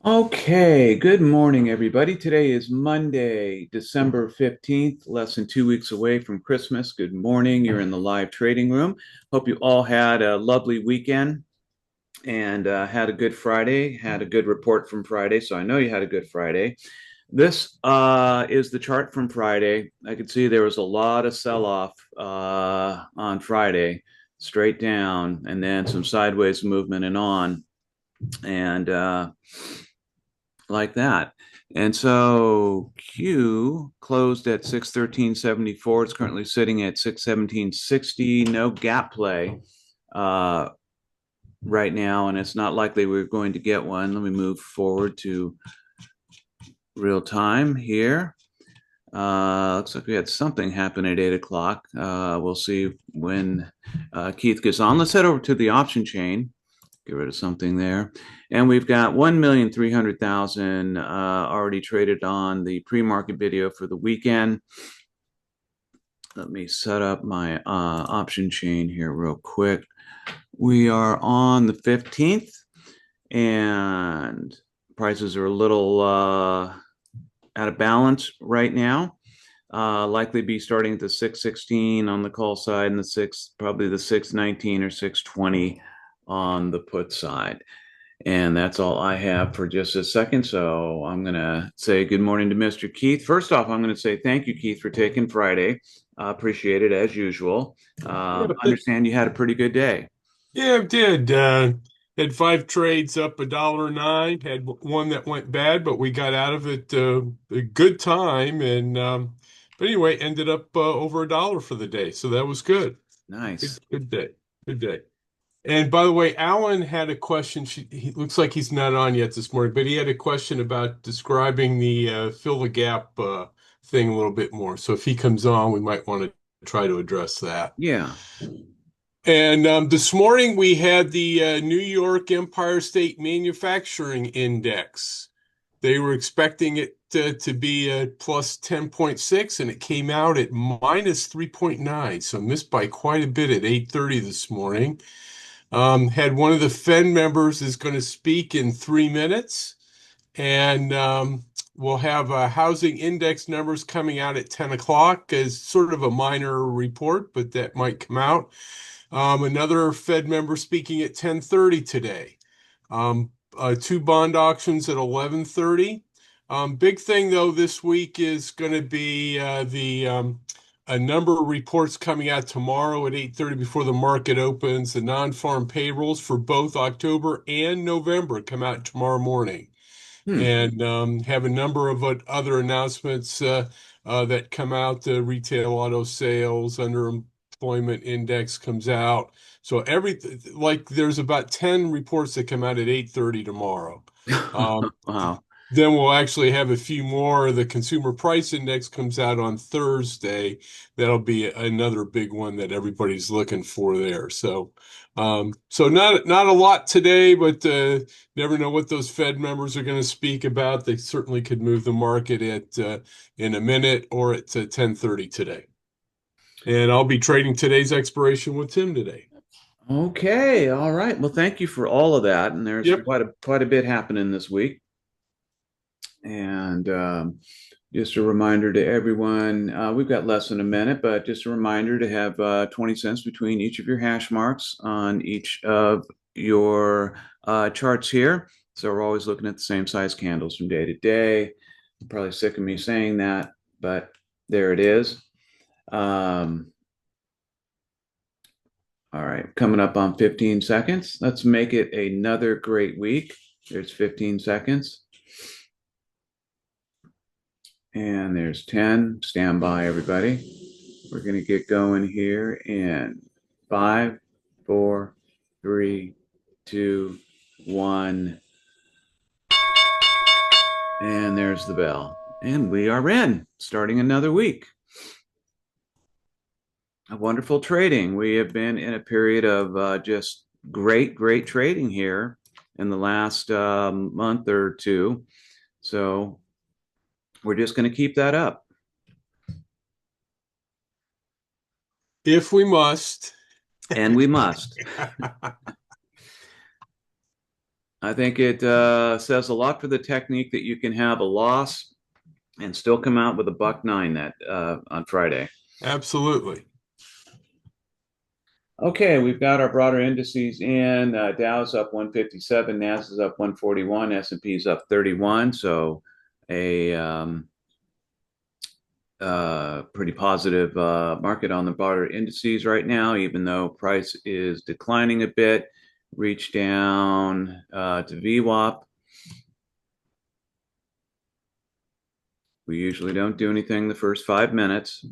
Okay, good morning, everybody. Today is Monday, December 15th, less than 2 weeks away from Christmas. Good morning. You're in the live trading room. Hope you all had a lovely weekend and had a good Friday, had a good report from Friday. So I know you had a good Friday. This is the chart from Friday. I could see there was a lot of sell-off on Friday, straight down, and then some sideways movement and on. And like that. And so Q closed at 613.74. It's currently sitting at 617.60. No gap play uh, right now, and it's not likely we're going to get one. Let me move forward to real time here. Looks like we had something happen at 8 o'clock. We'll see when Keith gets on. Let's head over to the option chain. Get rid of something there. And we've got 1,300,000 already traded on the pre-market video for the weekend. Let me set up my option chain here real quick. We are on the 15th and prices are a little out of balance right now. Likely be starting at the 616 on the call side and probably the 619 or 620 on the put side. And that's all I have for just a second. So I'm going to say good morning to Mr. Keith. First off, I'm going to say thank you, Keith, for taking Friday. Appreciate it as usual. Yeah, Understand you had a pretty good day. yeah, I did. Had five trades up $1.09. Had one that went bad, but we got out of it a good time. But anyway, ended up over $1 for the day, so that was good. Nice. Good day. Good day. And by the way, Alan had a question. He looks like he's not on yet this morning, but he had a question about describing the fill the gap thing a little bit more. So if he comes on, we might want to try to address that. Yeah. And this morning we had the New York Empire State Manufacturing Index. They were expecting it to be a plus 10.6, and it came out at minus 3.9, so missed by quite a bit at 8:30 this morning. Had one of the Fed members is going to speak in 3 minutes, and we'll have housing index numbers coming out at 10 o'clock as sort of a minor report, but that might come out. Another Fed member speaking at 10:30 today. Two bond auctions at 11:30. Big thing though this week is going to be the a number of reports coming out tomorrow at 8:30 before the market opens. The non-farm payrolls for both October and November come out tomorrow morning, Hmm. and have a number of other announcements that come out. The retail auto sales, underemployment index comes out. So there's about 10 reports that come out at 8:30 tomorrow. Um, Wow. then we'll actually have a few more. The consumer price index comes out on Thursday. That'll be another big one that everybody's looking for there. So not a lot today, but never know what those Fed members are going to speak about. They certainly could move the market at in a minute or at 10:30 today. And I'll be trading today's expiration with Tim today. Okay. All right. Well, thank you for all of that. And there's Yep. quite a bit happening this week. And just a reminder to everyone, we've got less than a minute, but just a reminder to have 20 cents between each of your hash marks on each of your charts here. So we're always looking at the same size candles from day to day. You're probably sick of me saying that, but there it is. Um, all right, coming up on 15 seconds. Let's make it another great week. There's 15 seconds. And there's 10. Stand by, everybody. We're going to get going here in five, four, three, two, one. And there's the bell. And we are in, starting another week. A wonderful trading. We have been in a period of just great trading here in the last month or two. So we're just going to keep that up. If we must. And we must. I think it says a lot for the technique that you can have a loss and still come out with a buck nine that on Friday. Absolutely. Okay, we've got our broader indices in. Dow's up 157, Nas is up 141, S&P is up 31. So a pretty positive market on the broader indices right now, even though price is declining a bit. Reach down to VWAP. We usually don't do anything the first 5 minutes.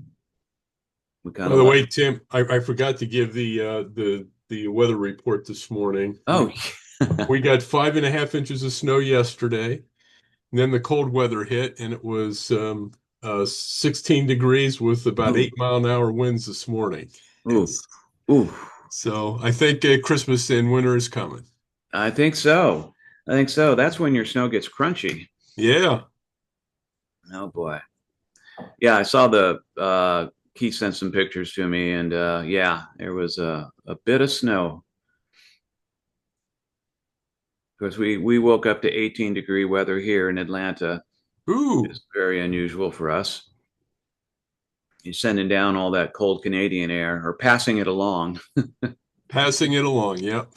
We kind By of the let. way, Tim, I forgot to give the weather report this morning. Oh, We got 5.5 inches of snow yesterday. And then the cold weather hit, and it was 16 degrees with about ooh, 8-mile-an-hour winds this morning. ooh, ooh. So I think Christmas and winter is coming. I think so. I think so. That's when your snow gets crunchy. Yeah. Oh boy. Yeah, I saw the Keith sent some pictures to me, and yeah, there was a bit of snow. Because we woke up to 18-degree weather here in Atlanta. Ooh, It's very unusual for us. You're sending down all that cold Canadian air or passing it along. passing it along. Yep.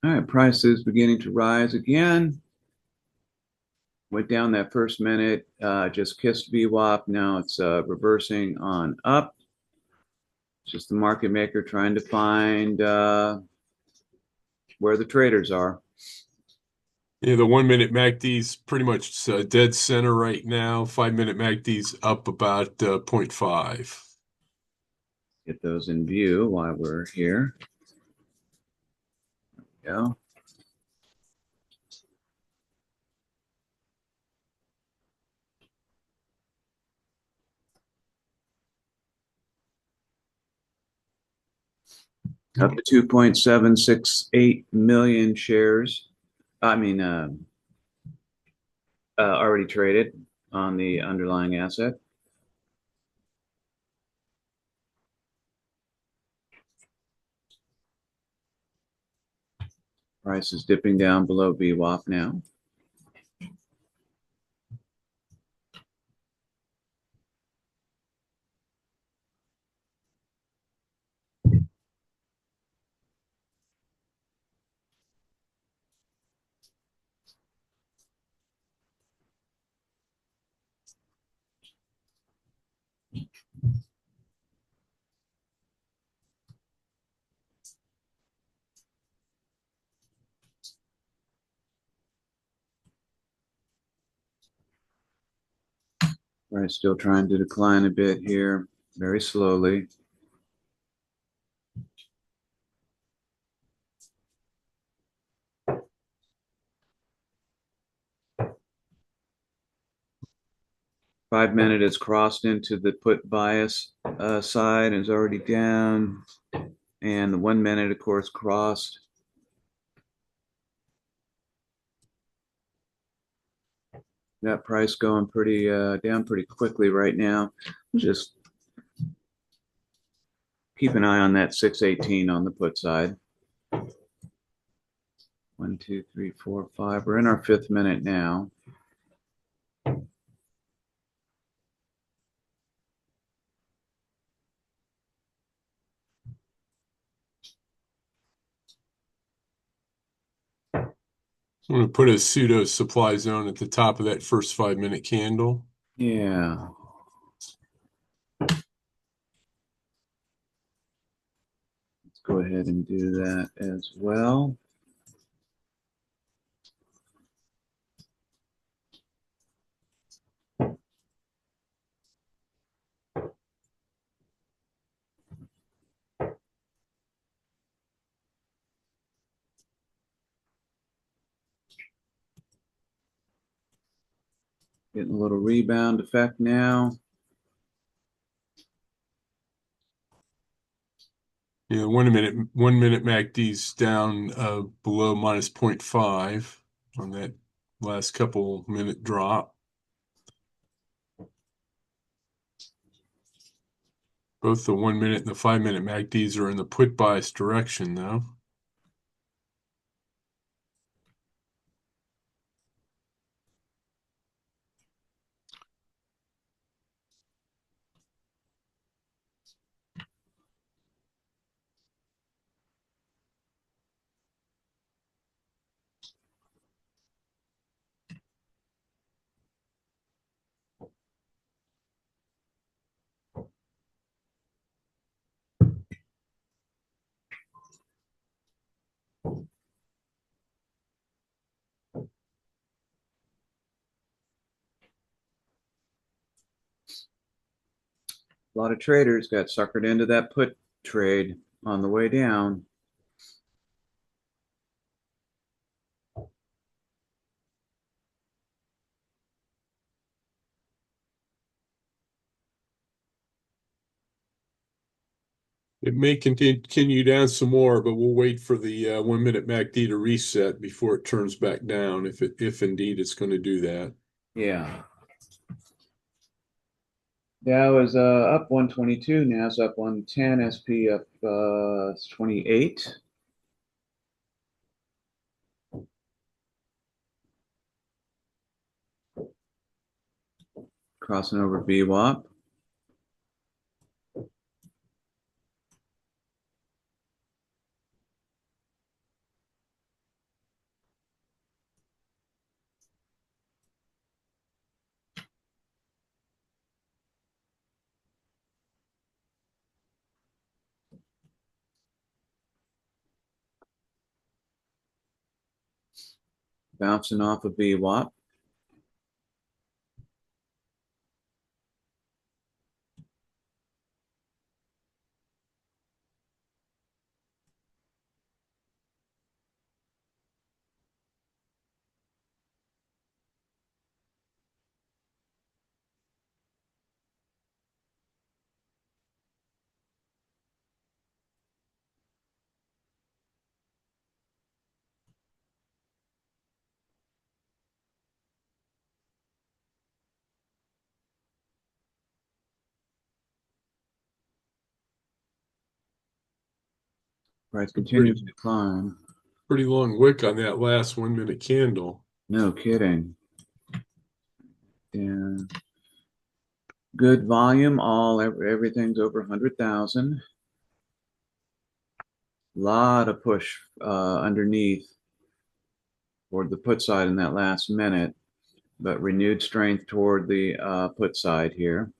All right, price is beginning to rise again. Went down that first minute, just kissed VWAP. Now it's reversing on up. Just the market maker trying to find where the traders are. Yeah, the 1 minute MACD's pretty much dead center right now. 5 minute MACD's up about zero point 0.5. Get those in view while we're here. Yeah. Up to 2.768 million shares. I mean, already traded on the underlying asset. Price is dipping down below VWAP now. Price still trying to decline a bit here, very slowly. Five-minute is crossed into the put bias side and is already down. And the 1 minute, of course, crossed. That price going pretty down pretty quickly right now. Just keep an eye on that 618 on the put side. 1, 2, 3, 4, 5. We're in our 5th minute now. I'm going to put a pseudo supply zone at the top of that first 5 minute candle. Yeah. Let's go ahead and do that as well. Getting a little rebound effect now. Yeah, 1 minute MACD's down below minus zero point 0.5 on that last couple minute drop. Both the 1 minute and the 5 minute MACDs are in the put bias direction though. A lot of traders got suckered into that put trade on the way down. It may continue down some more, but we'll wait for the 1 minute MACD to reset before it turns back down, if indeed it's going to do that. Yeah. Dow is up 122, Nas up 110, SP up 28. Crossing over VWAP. Bouncing off of VWAP. Price continues to climb. Pretty long wick on that last 1 minute candle. No kidding. Yeah. Good volume. Everything's over 100,000. Lot of push underneath toward the put side in that last minute, but renewed strength toward the put side here.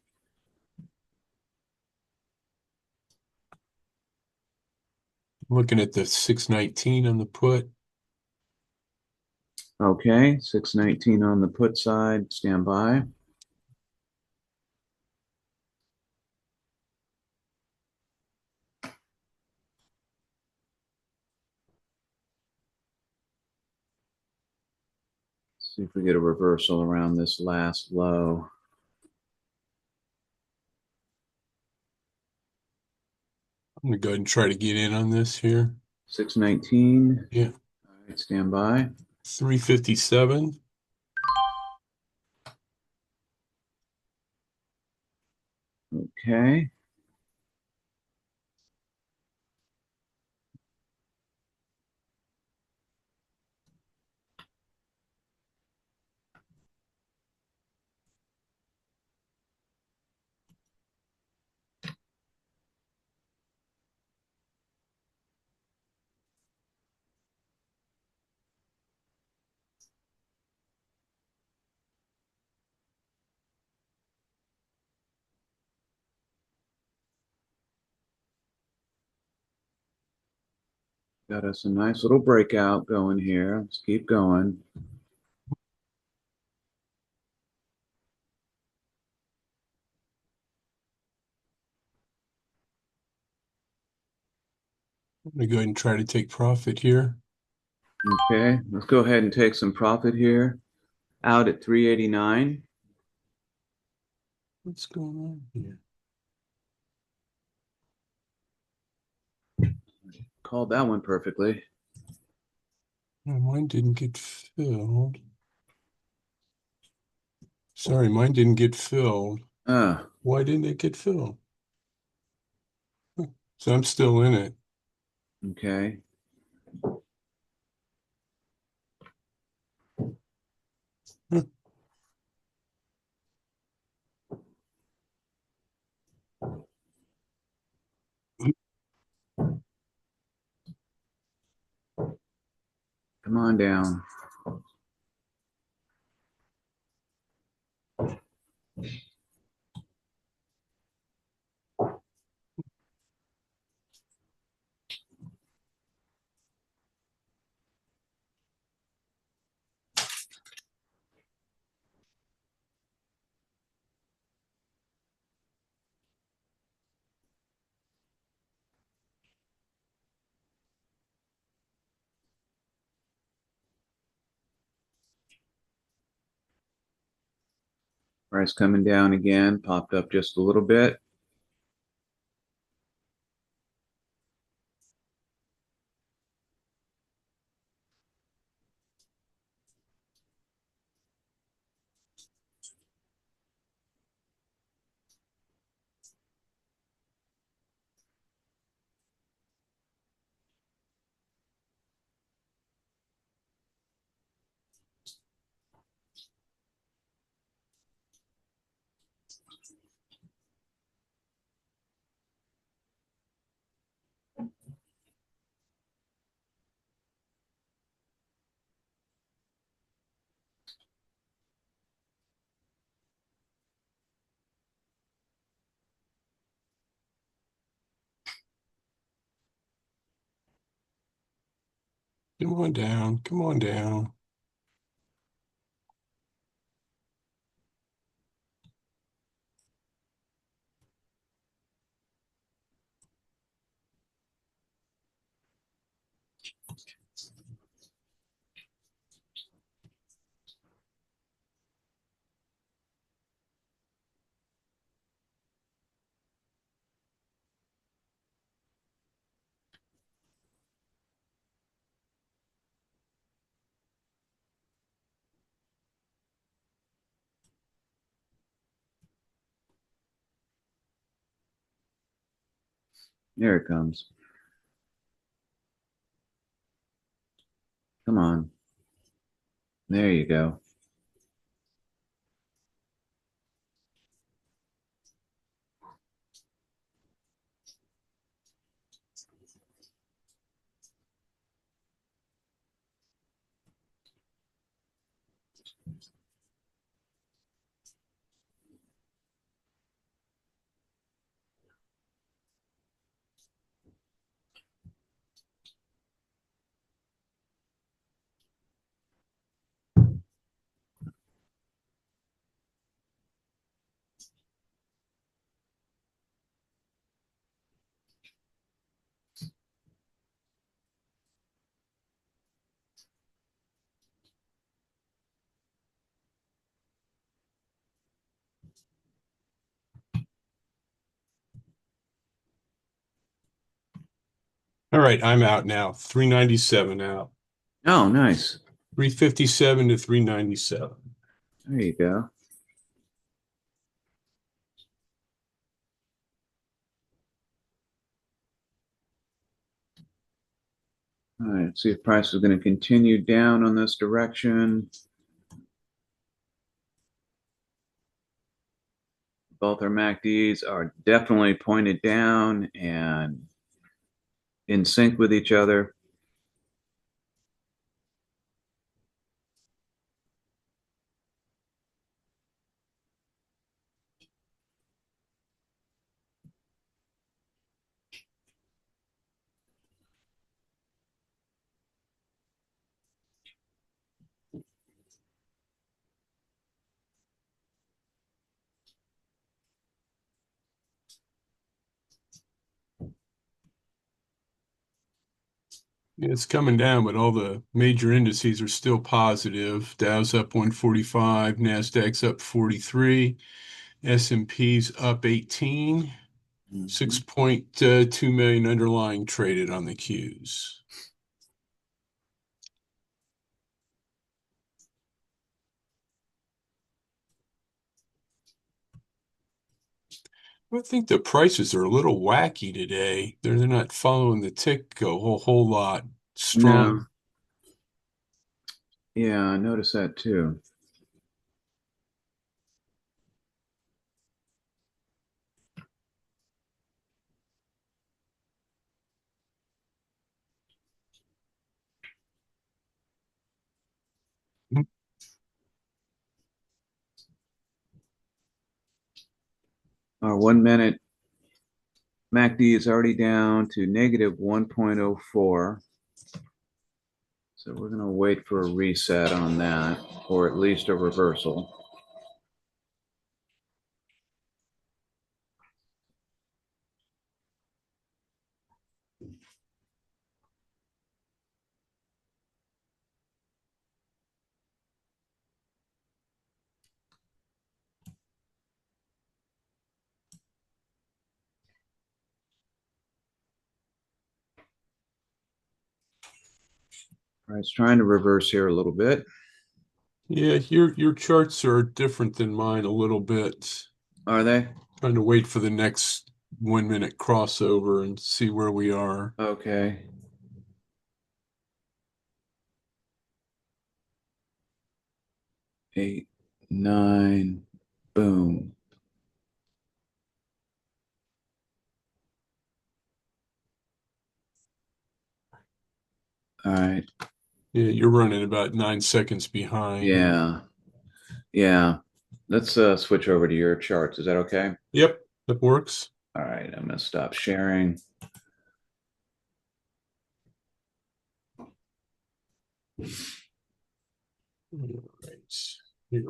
Looking at the 619 on the put. Okay, 619 on the put side. Stand by. See if we get a reversal around this last low. I'm going to go ahead and try to get in on this here. 619. Yeah. All right, stand by. 357. Okay. Got us a nice little breakout going here. Let's keep going. I'm going to go ahead and try to take profit here. Okay, let's go ahead and take some profit here. Out at 389. What's going on here? Called that one perfectly. No, mine didn't get filled. Sorry, mine didn't get filled. Ah, Why didn't it get filled? So I'm still in it. okay. Come on down. Price coming down again, popped up just a little bit. Come on down. Come on down. There it comes. Come on. There you go. All right, I'm out now. 397 out. Oh, nice. 357 to 397. There you go. All right, let's see if price is going to continue down on this direction. Both our MACDs are definitely pointed down and in sync with each other. It's coming down, but all the major indices are still positive. Dow's up 145, Nasdaq's up 43, S&P's up 18, Mhm. 6.2 million underlying traded on the Qs. I think the prices are a little wacky today. They're not following the tick a whole lot No. strong. Yeah, I noticed that too. Our 1 minute MACD is already down to negative 1.04. So we're going to wait for a reset on that, or at least a reversal. All right, it's trying to reverse here a little bit. Yeah, your charts are different than mine a little bit. Are they? Trying to wait for the next 1 minute crossover and see where we are. Okay. 8, 9, boom. All right. Yeah, you're running about 9 seconds behind. Yeah. Yeah. Let's switch over to your charts. Is that okay? Yep, that works. All right. I'm going to stop sharing. All right. Here.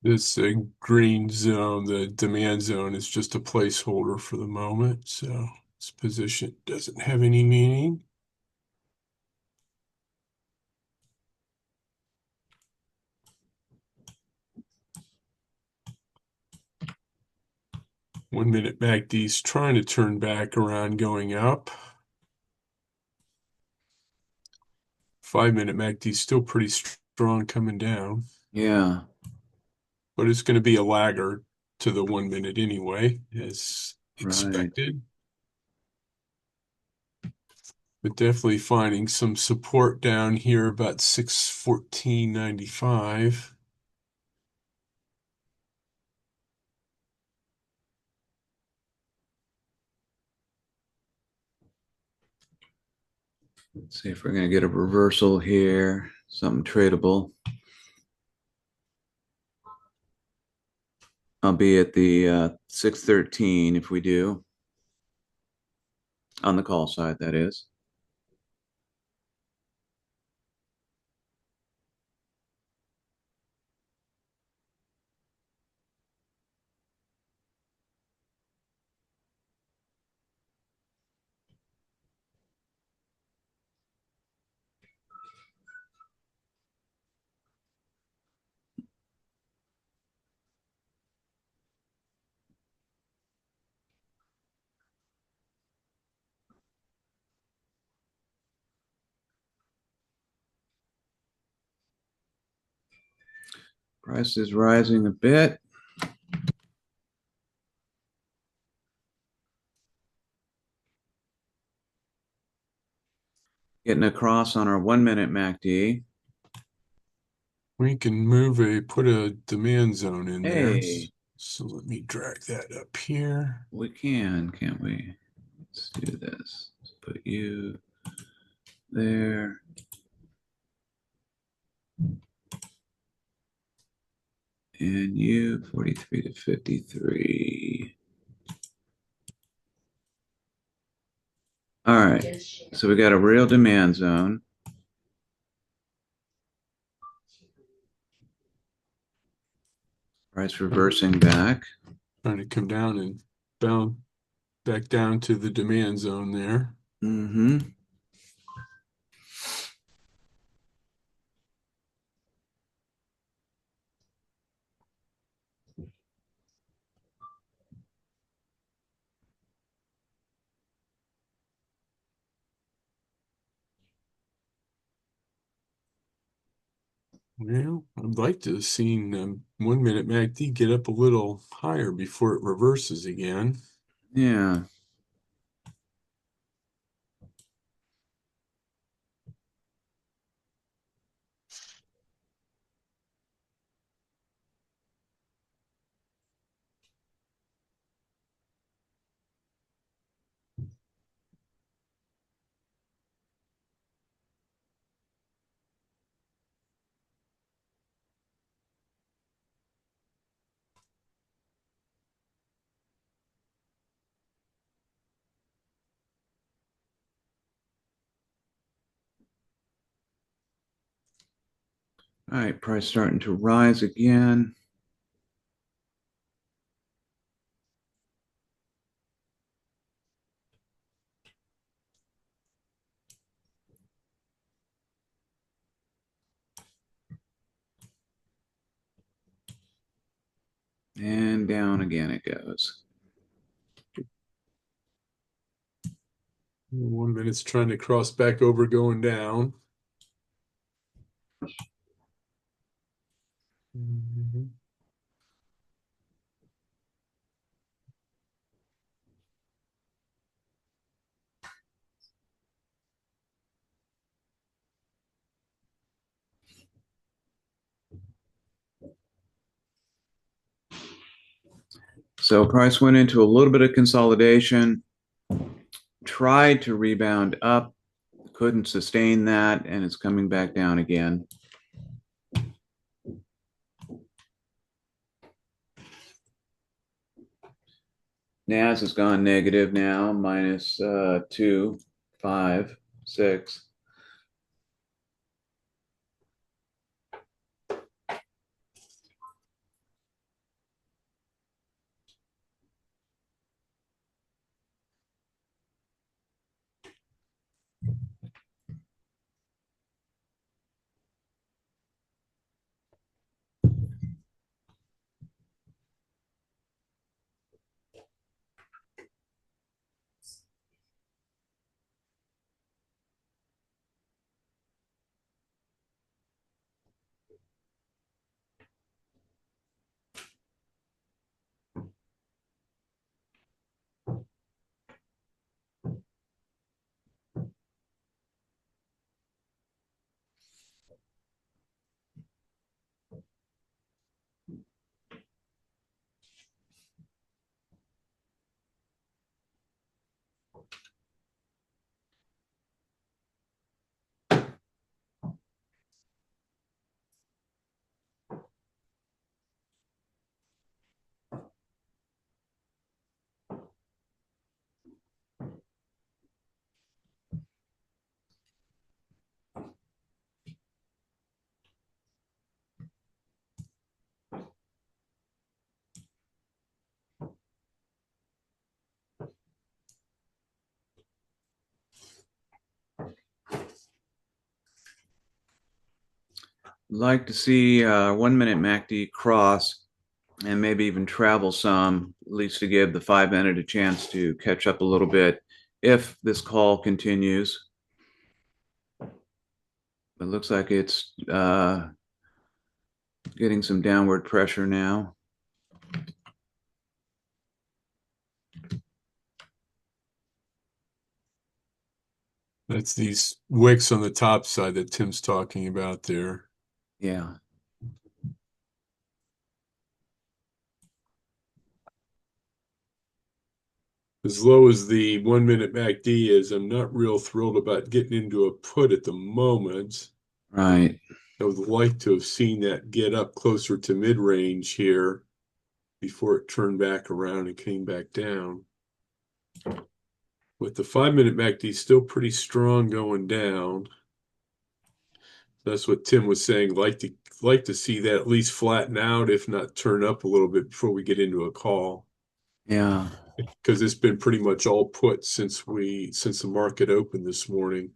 This green zone, the demand zone, is just a placeholder for the moment. So this position doesn't have any meaning. One-minute MACD is trying to turn back around going up. 5-minute MACD is still pretty strong coming down, Yeah. but it's going to be a laggard to the 1 minute anyway, as Right. expected. But definitely finding some support down here about 614.95. Let's see if we're going to get a reversal here. Something tradable. I'll be at the 613 if we do. On the call side, that is. Price is rising a bit. Getting across on our 1 minute MACD. We can put a demand zone in there. Hey, So let me drag that up here. we can, can't we? Let's do this. Let's put you there. And you 43 to 53. All right. So we got a real demand zone. Price reversing back. Trying to come down and bounce back down to the demand zone there. Mm-hmm. Well, I'd like to have seen 1 minute MACD get up a little higher before it reverses again. Yeah. All right, price starting to rise again. And down again it goes. 1 minute's trying to cross back over going down. So price went into a little bit of consolidation, tried to rebound up, couldn't sustain that, and it's coming back down again. NAS has gone negative now, minus 2, 5, 6. Like to see 1 minute MACD cross and maybe even travel some, at least to give the 5 minute a chance to catch up a little bit if this call continues. It looks like it's getting some downward pressure now. That's these wicks on the top side that Tim's talking about there. Yeah. As low as the 1 minute MACD is, I'm not real thrilled about getting into a put at the moment. Right. I would like to have seen that get up closer to mid-range here before it turned back around and came back down. With the 5 minute MACD still pretty strong going down. That's what Tim was saying. Like to see that at least flatten out, if not turn up a little bit before we get into a call. Yeah. Because it's been pretty much all put since the market opened this morning.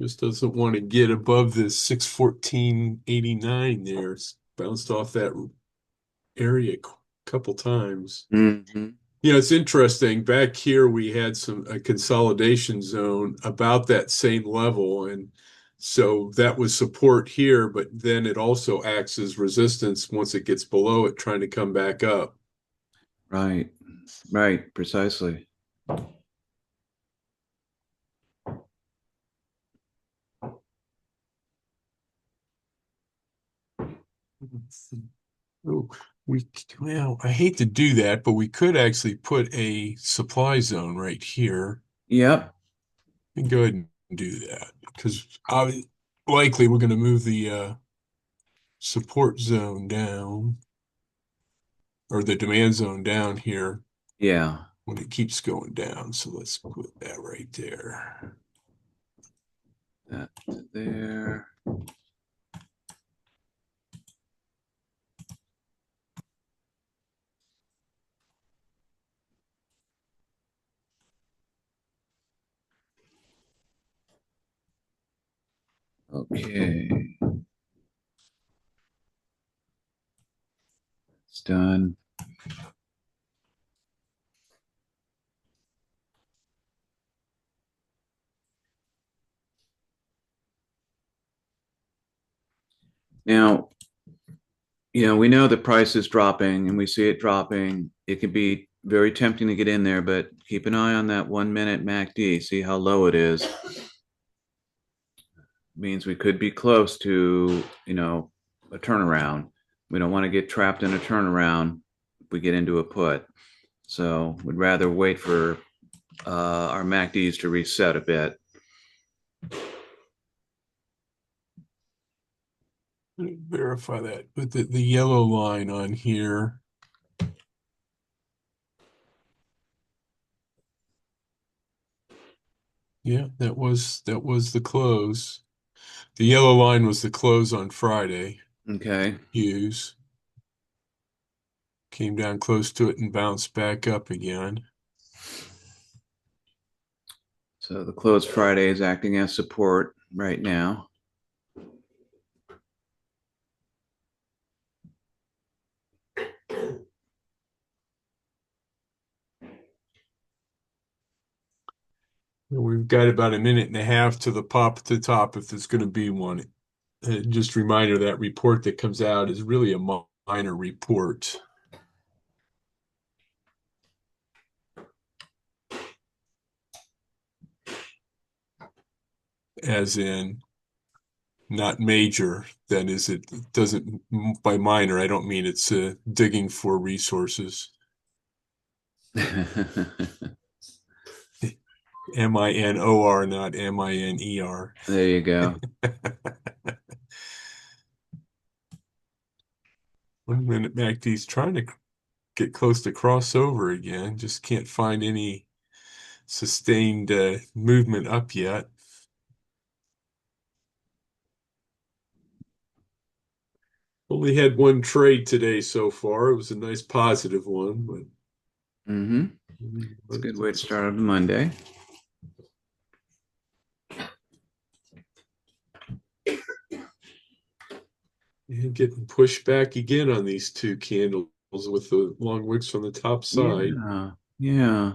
Just doesn't want to get above the 614.89 there. It's bounced off that area a couple times. Hmm. Yeah, it's interesting. Back here, we had a consolidation zone about that same level, and so that was support here, but then it also acts as resistance once it gets below it, trying to come back up. Right. Right. Precisely. Oh, well, I hate to do that, but we could actually put a supply zone right here. Yep. And go ahead and do that because likely we're going to move the support zone down or the demand zone down here Yeah. when it keeps going down. So let's put that right there. That there. Okay. It's done. Now, we know the price is dropping and we see it dropping. It can be very tempting to get in there, but keep an eye on that 1 minute MACD, see how low it is. Means we could be close to, a turnaround. We don't want to get trapped in a turnaround if we get into a put. So we'd rather wait for our MACDs to reset a bit. Let me verify that. But the yellow line on here, yeah, that was the close. The yellow line was the close on Friday. Okay. Use came down close to it and bounced back up again. So the close Friday is acting as support right now. We've got about a minute and a half to the pop at the top if there's going to be one. Just a reminder that report that comes out is really a minor report, as in not major. That is, it doesn't, by minor, I don't mean it's digging for resources. MINOR, not MINER. There you go. 1 minute MACD's trying to get close to crossover again. Just can't find any sustained movement up yet. Only had one trade today so far. It was a nice positive one, Mm-hmm. It's a but good way to start on Monday. and getting pushed back again on these two candles with the long wicks from the top side. Yeah. Yeah.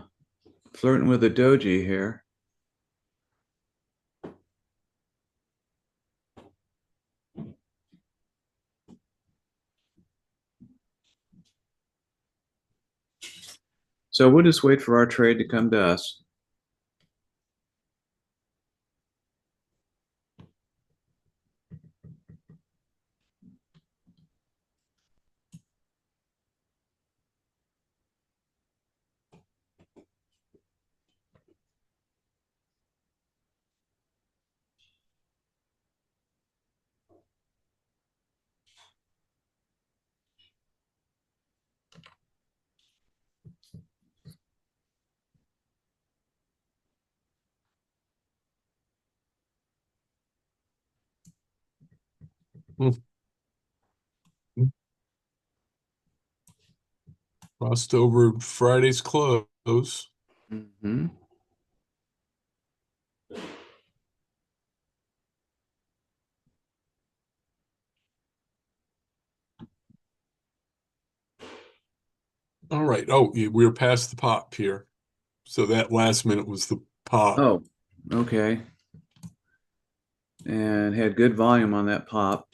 Flirting with a doji here. So we'll just wait for our trade to come to us. Hmm. Crossed over Friday's close. Hmm. All right. Oh, yeah, we're past the pop here. So that last minute was the pop. Oh, okay. And had good volume on that pop.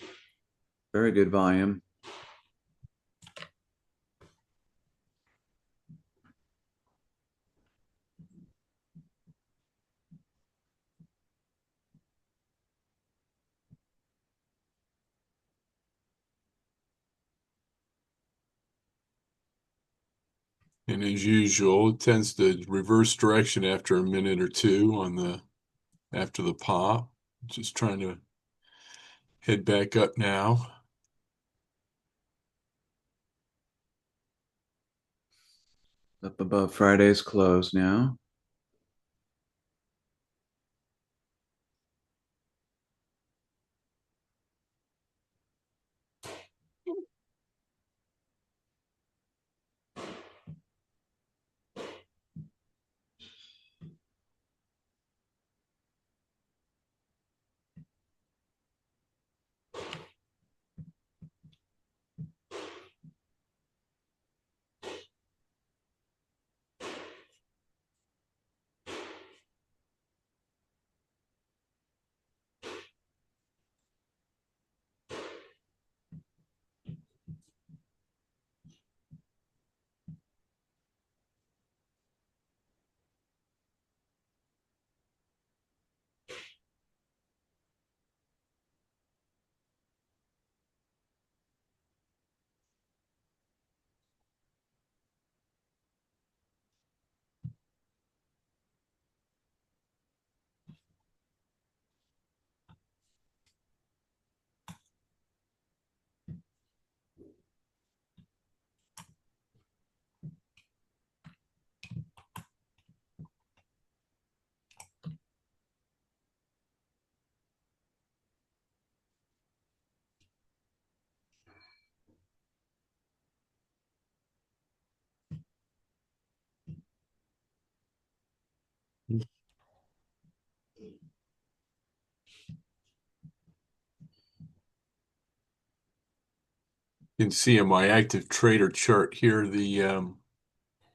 Very good volume. And as usual, it tends to reverse direction after a minute or two on the after the pop. Just trying to head back up now. Up above Friday's close now. You can see on my active trader chart here, in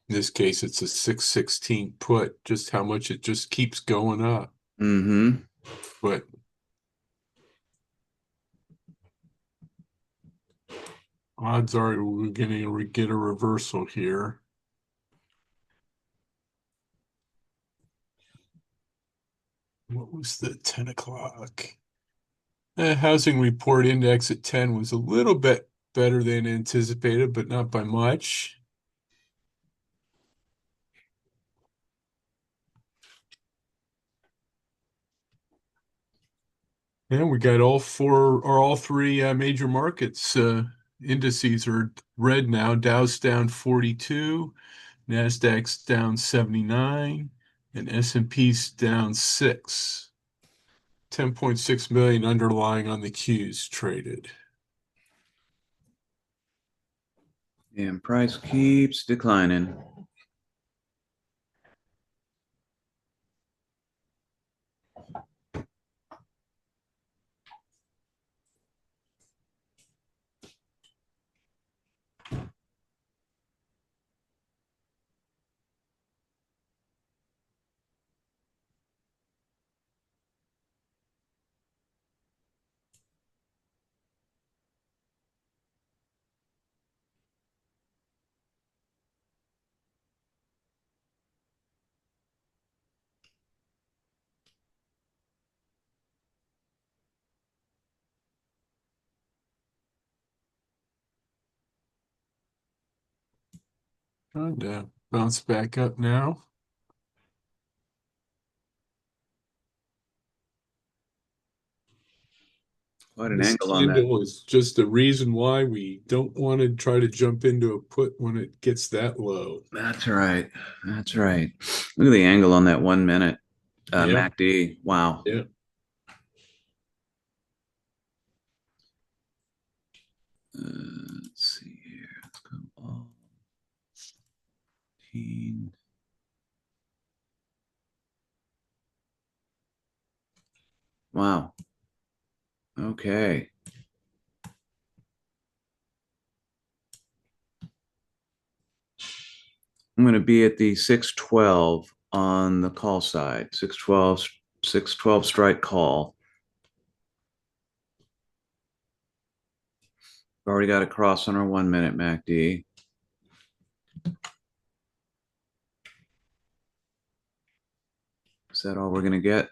this case it's a 616 put, just how much it just keeps going up. Mm-hmm. But odds are we're going to get a reversal here. What was the 10 o'clock? The housing report index at 10 was a little bit better than anticipated, but not by much. And we got all four or all three major markets indices are red now. Dow's down 42, Nasdaq's down 79, and S&P's down 6. 10.6 million underlying on the Qs traded. And price keeps declining. Trying to bounce back up now. Quite an This angle on that. candle is just a reason why we don't want to try to jump into a put when it gets that low. That's right. That's right. Look at the angle on that 1 minute Yeah, MACD. Wow. yeah. 15. Wow. Okay. I'm going to be at the 612 on the call side. 612 strike call. Already got a cross on our 1 minute MACD. Is that all we're going to get?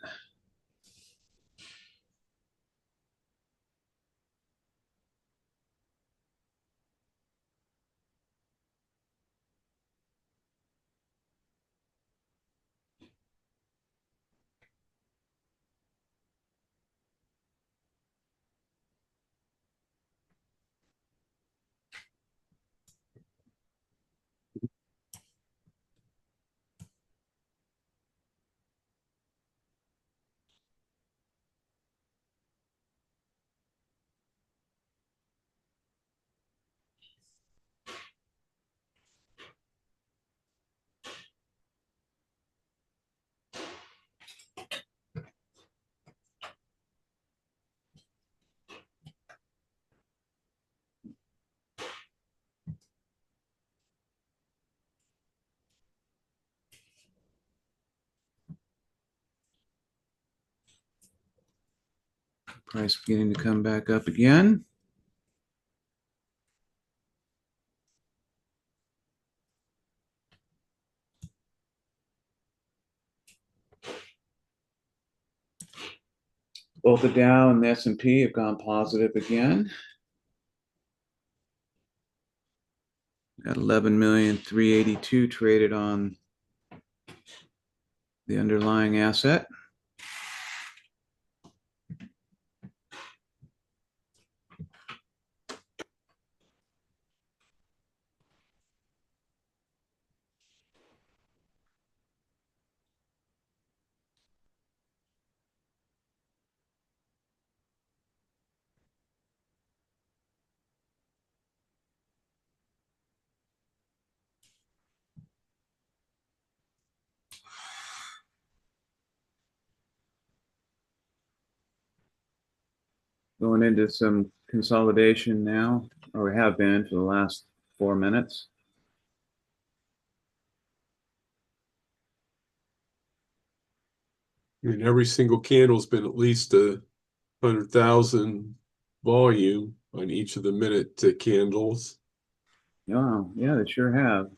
Price beginning to come back up again. Both the Dow and the S&P have gone positive again. Got 11,382,000 traded on the underlying asset. Going into some consolidation now, or we have been for the last 4 minutes. I mean, every single candle's been at least 100,000 volume on each of the minute candles. Wow, yeah, they sure have.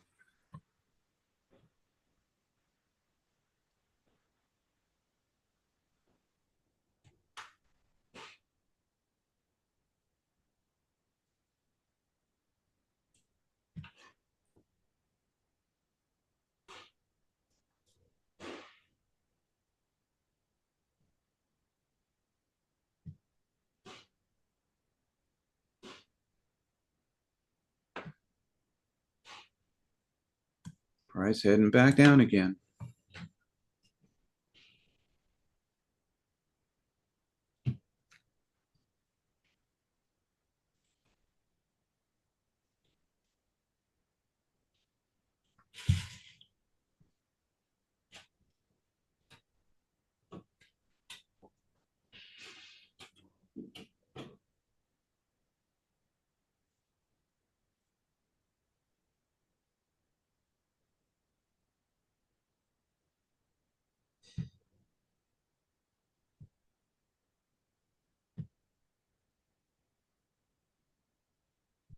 Price heading back down again.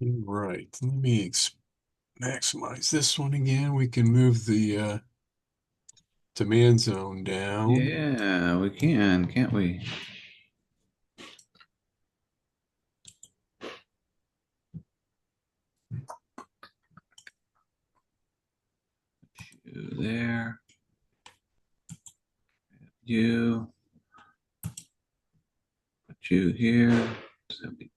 Right. Let me maximize this one again. We can move the demand zone down. Yeah, we can, can't we? You there. You. Put you here. 73.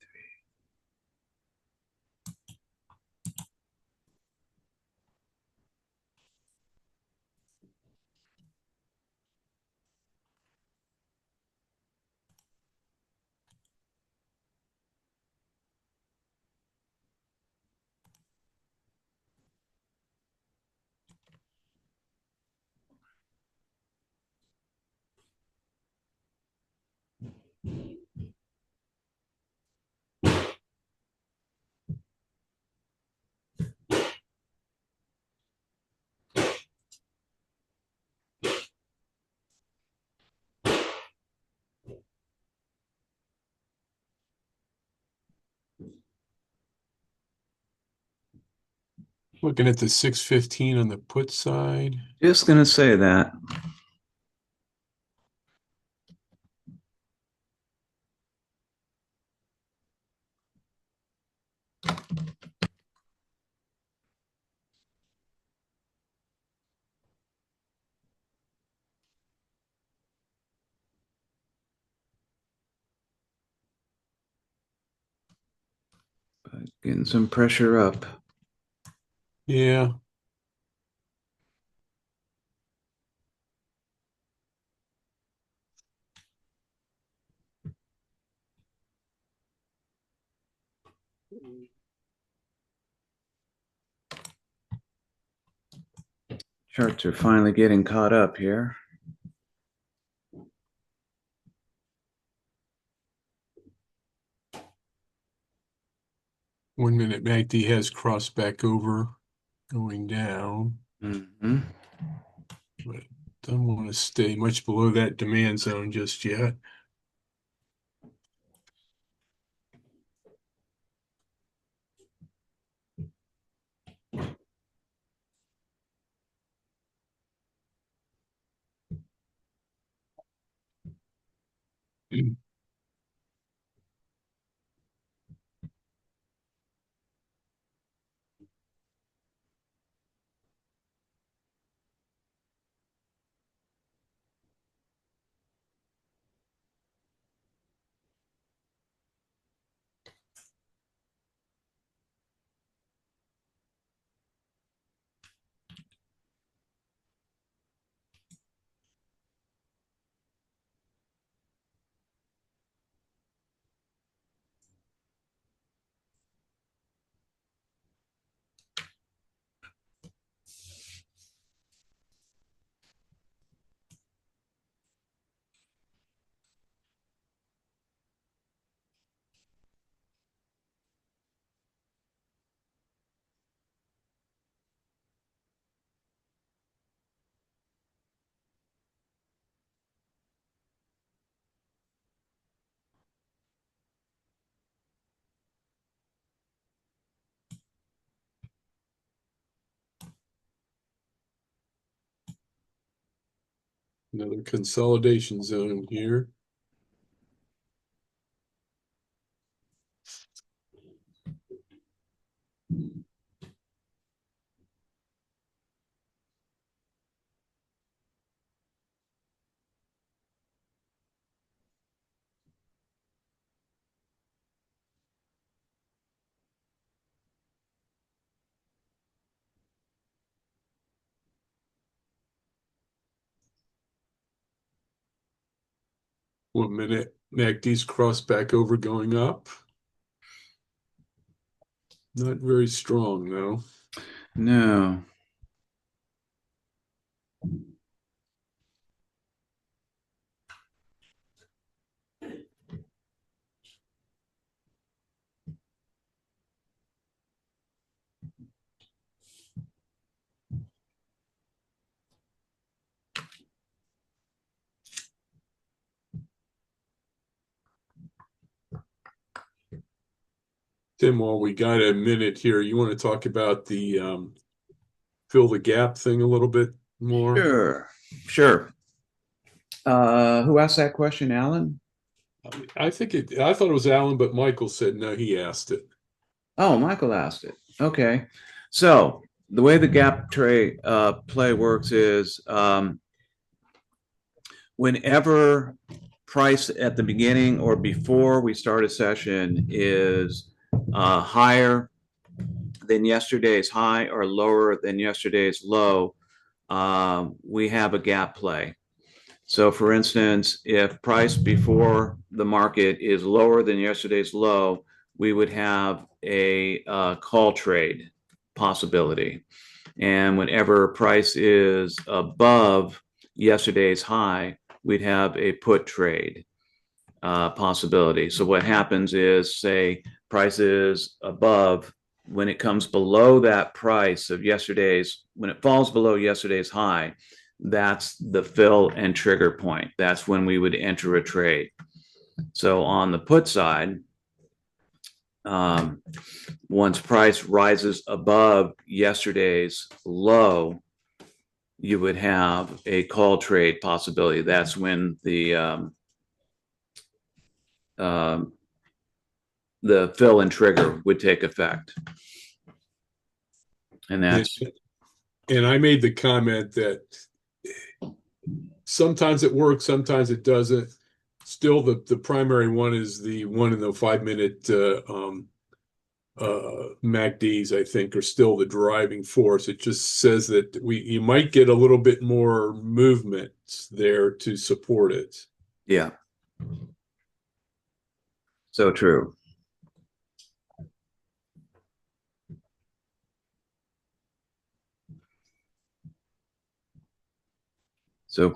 Looking at the 615 on the put side. Just gonna say that. Getting some pressure up. Yeah. Charts are finally getting caught up here. 1 minute MACD has crossed back over, going down, Mm-hmm. but don't want to stay much below that demand zone just yet. Another consolidation zone here. One minute MACD's crossed back over, going up. Not very strong though. No. Tim, while we got a minute here, you want to talk about the fill the gap thing a little bit more? Sure. Sure. Who asked that question, Alan? I thought it was Alan, but Michael said no, he asked it. Oh, Michael asked it. Okay. So the way the gap trade play works is whenever price at the beginning or before we start a session is higher than yesterday's high or lower than yesterday's low, we have a gap play. So, for instance, if price before the market is lower than yesterday's low, we would have a call trade possibility. And whenever price is above yesterday's high, we'd have a put trade possibility. So, what happens is, say, price is above, when it comes below that price of yesterday's, when it falls below yesterday's high, that's the fill and trigger point. That's when we would enter a trade. So on the put side, Um, Once price rises above yesterday's low, you would have a call trade possibility. That's when um, the fill and trigger would take effect. And And, that's, and I made the comment that sometimes it works, sometimes it doesn't. Still, the primary one is the one in the 5 minute MACDs, I think, are still the driving force. It just says that you might get a little bit more movement there to support it. yeah, so true. So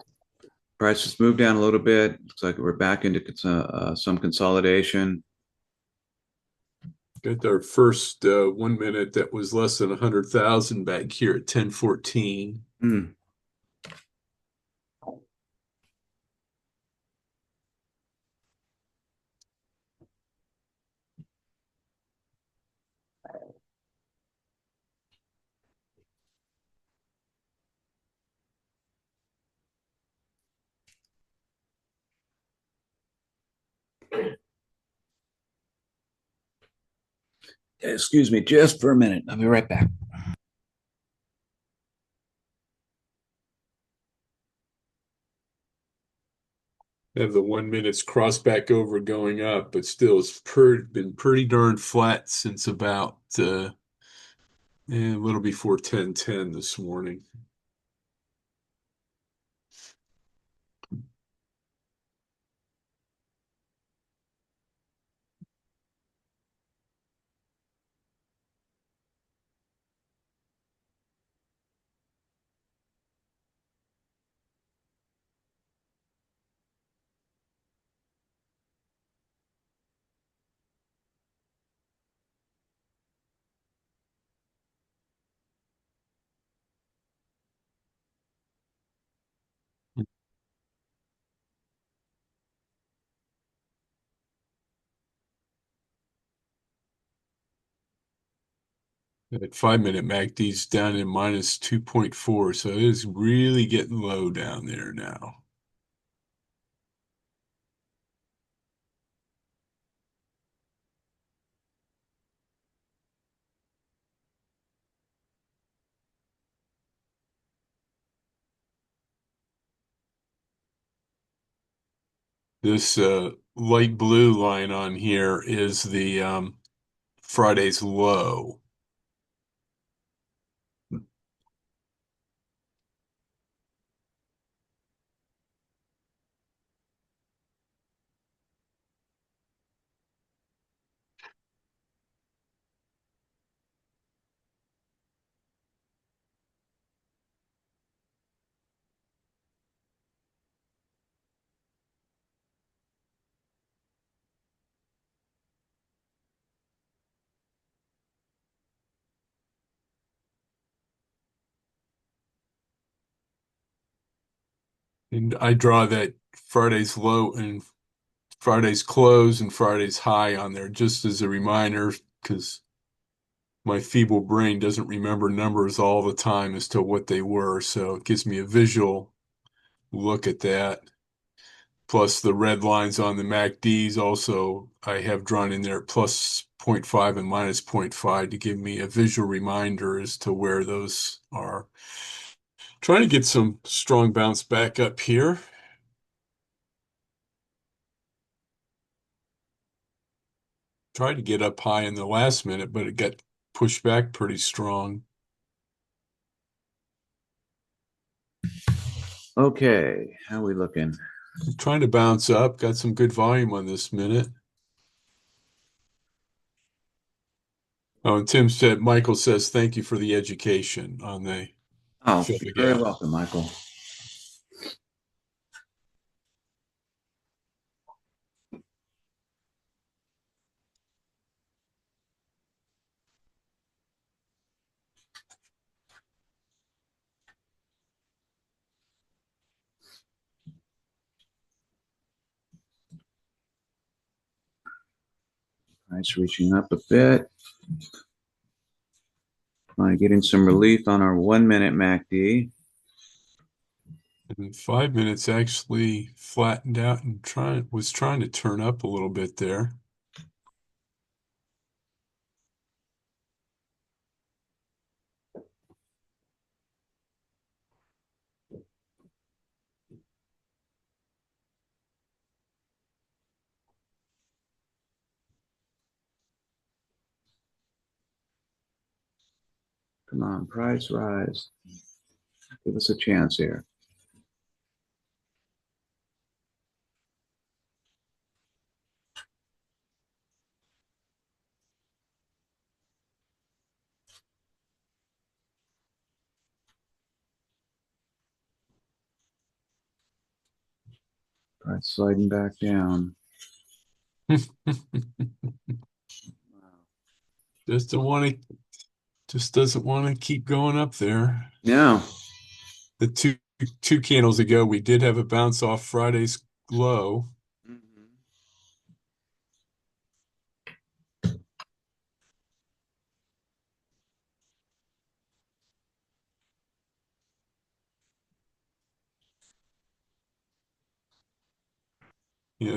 prices moved down a little bit. Looks like we're back into some consolidation. Got our first 1 minute that was less than 100,000 back here at 10:14. Mm. Excuse me just for a minute. I'll be right back. Have the 1 minutes cross back over going up, but still it's been pretty darn flat since about a little before 10:10 this morning. That 5 minute MACD's down in minus 2.4, so it is really getting low down there now. This light blue line on here is the Friday's low. And I draw that Friday's low and Friday's close and Friday's high on there just as a reminder because my feeble brain doesn't remember numbers all the time as to what they were. So it gives me a visual look at that. Plus the red lines on the MACDs also I have drawn in there plus zero point 0.5 and minus zero point 0.5 to give me a visual reminder as to where those are. Trying to get some strong bounce back up here. Tried to get up high in the last minute, but it got pushed back pretty strong. Okay, how are we looking? Trying to bounce up. Got some good volume on this minute. Oh, and Michael says, thank you for the education on the Oh, fill you're the very gap. welcome, Michael. Price reaching up a bit. Getting some relief on our 1 minute MACD. And 5 minutes actually flattened out and was trying to turn up a little bit there. Come on, price rise. Give us a chance here. Price sliding back down. Just don't want to, just doesn't want to keep going up there. No. The two candles ago, we did have a bounce off Friday's low. Mhm.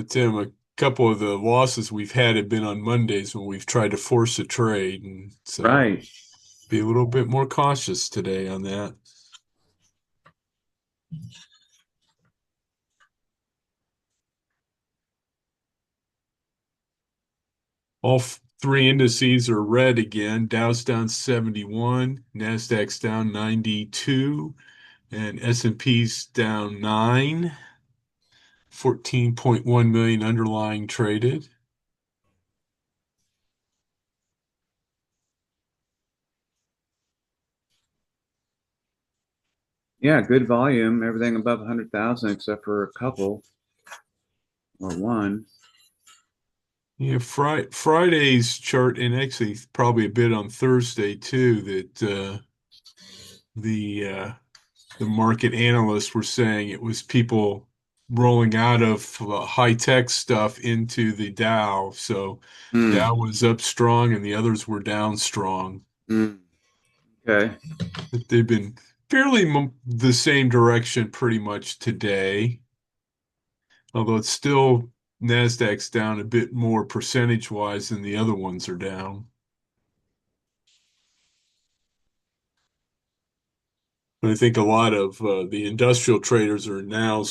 Tim, a couple of the losses we've had have been on Mondays when we've tried to force a trade, and so Right. be a little bit more cautious today on that. All three indices are red again. Dow's down 71, Nasdaq's down 92, and S&P's down 9. 14.1 million underlying traded. Yeah, good volume. Everything above 100,000 except for a couple or one. Yeah, Friday's chart, and actually probably a bit on Thursday too, that the uh, the market analysts were saying it was people rolling out of high tech stuff into the Dow. So Mm. Dow was up strong, and the others were down strong. Mm. Okay. But they've been fairly the same direction pretty much today, although it's still Nasdaq's down a bit more percentage wise than the other ones are down. But I think a lot of the industrial traders are now,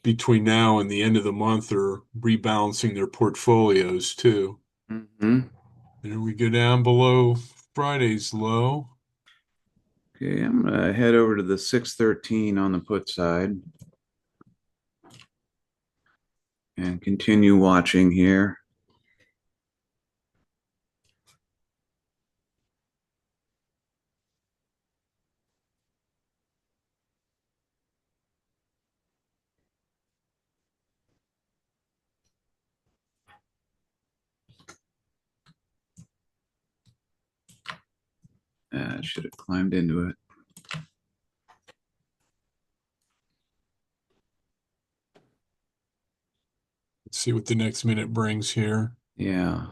between now and the end of the month, are rebalancing their portfolios too. Hmm. There we go down below Friday's low. Okay, I'm gonna head over to the 613 on the put side and continue watching here. I should have climbed into it. Let's see what the next minute brings here. Yeah.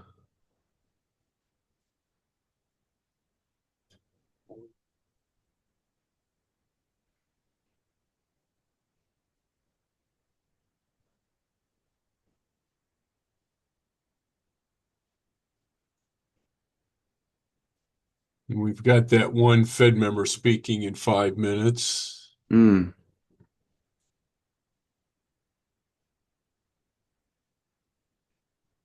And we've got that one Fed member speaking in 5 minutes. Mm.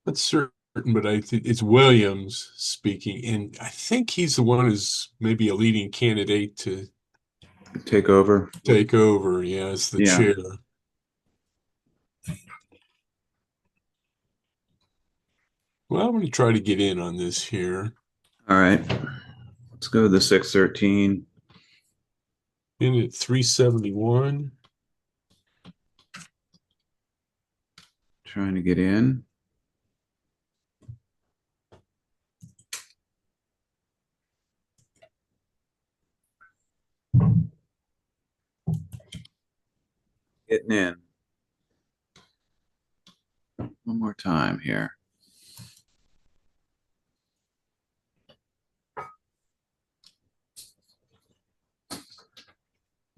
Not certain, but I think it's Williams speaking, and I think he's the one who's maybe a leading candidate to Take over. take over, yeah, as the Yeah. chair. Well, I'm going to try to get in on this here. All right. Let's go to the 613. In at 371. Trying to get in. Getting in. One more time here.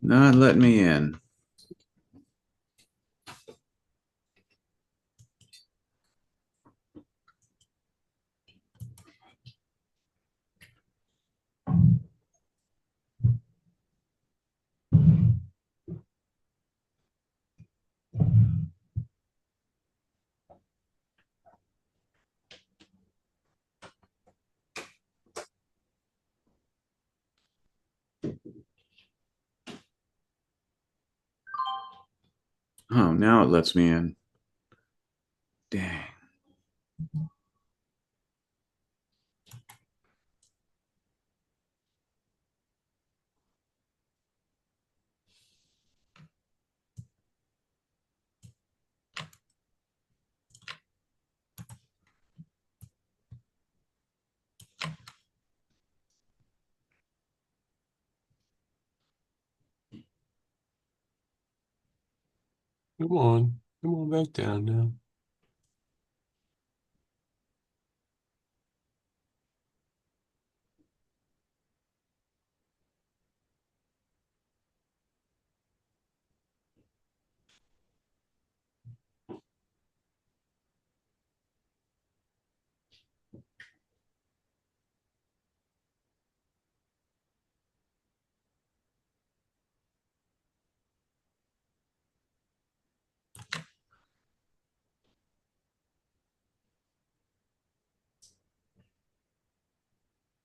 Not letting me in. Oh, now it lets me in. Dang. Come on. Come on back down now.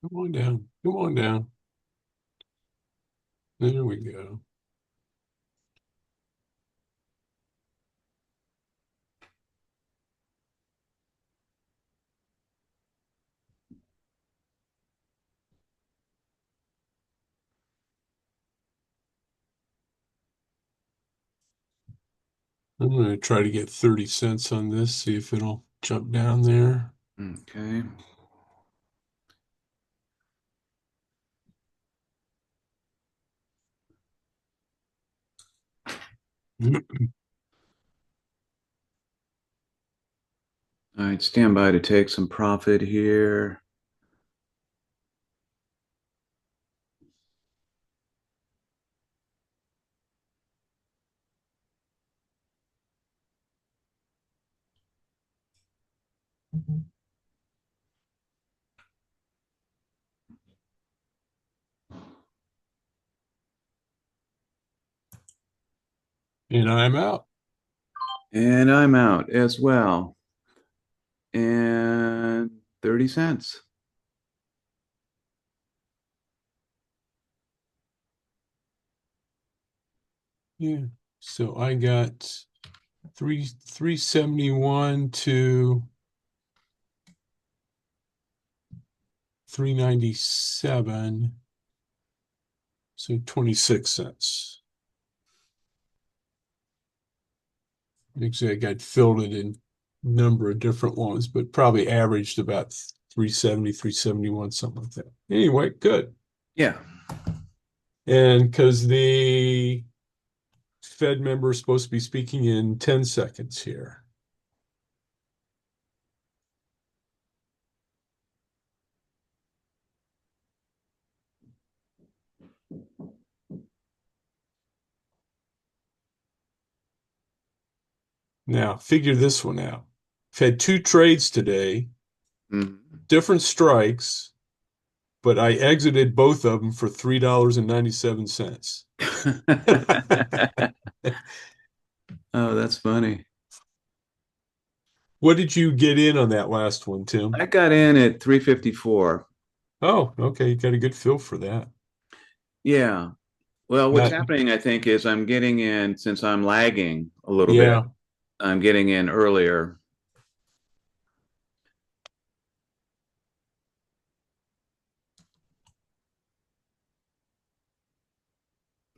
Come on down. Come on down. There we go. I'm going to try to get 30 cents on this, see if it'll jump down there. Okay. All right, stand by to take some profit here. And I'm out. And I'm out as well. And 30 cents. Yeah. So I got 371 to 397. So 26 cents. Actually, I got filled it in a number of different ones, but probably averaged about 370, 371, something like that. Anyway, good. Yeah. And because the Fed member is supposed to be speaking in 10 seconds here. Now, figure this one out. I've had two trades today, Mhm. different strikes, but I exited both of them for $3.97. Oh, that's funny. What did you get in on that last one, Tim? I got in at 354. Oh, okay. You got a good feel for that. Yeah. Well, what's Not, happening, I think, is I'm getting in, since I'm lagging a little bit, yeah. I'm getting in earlier.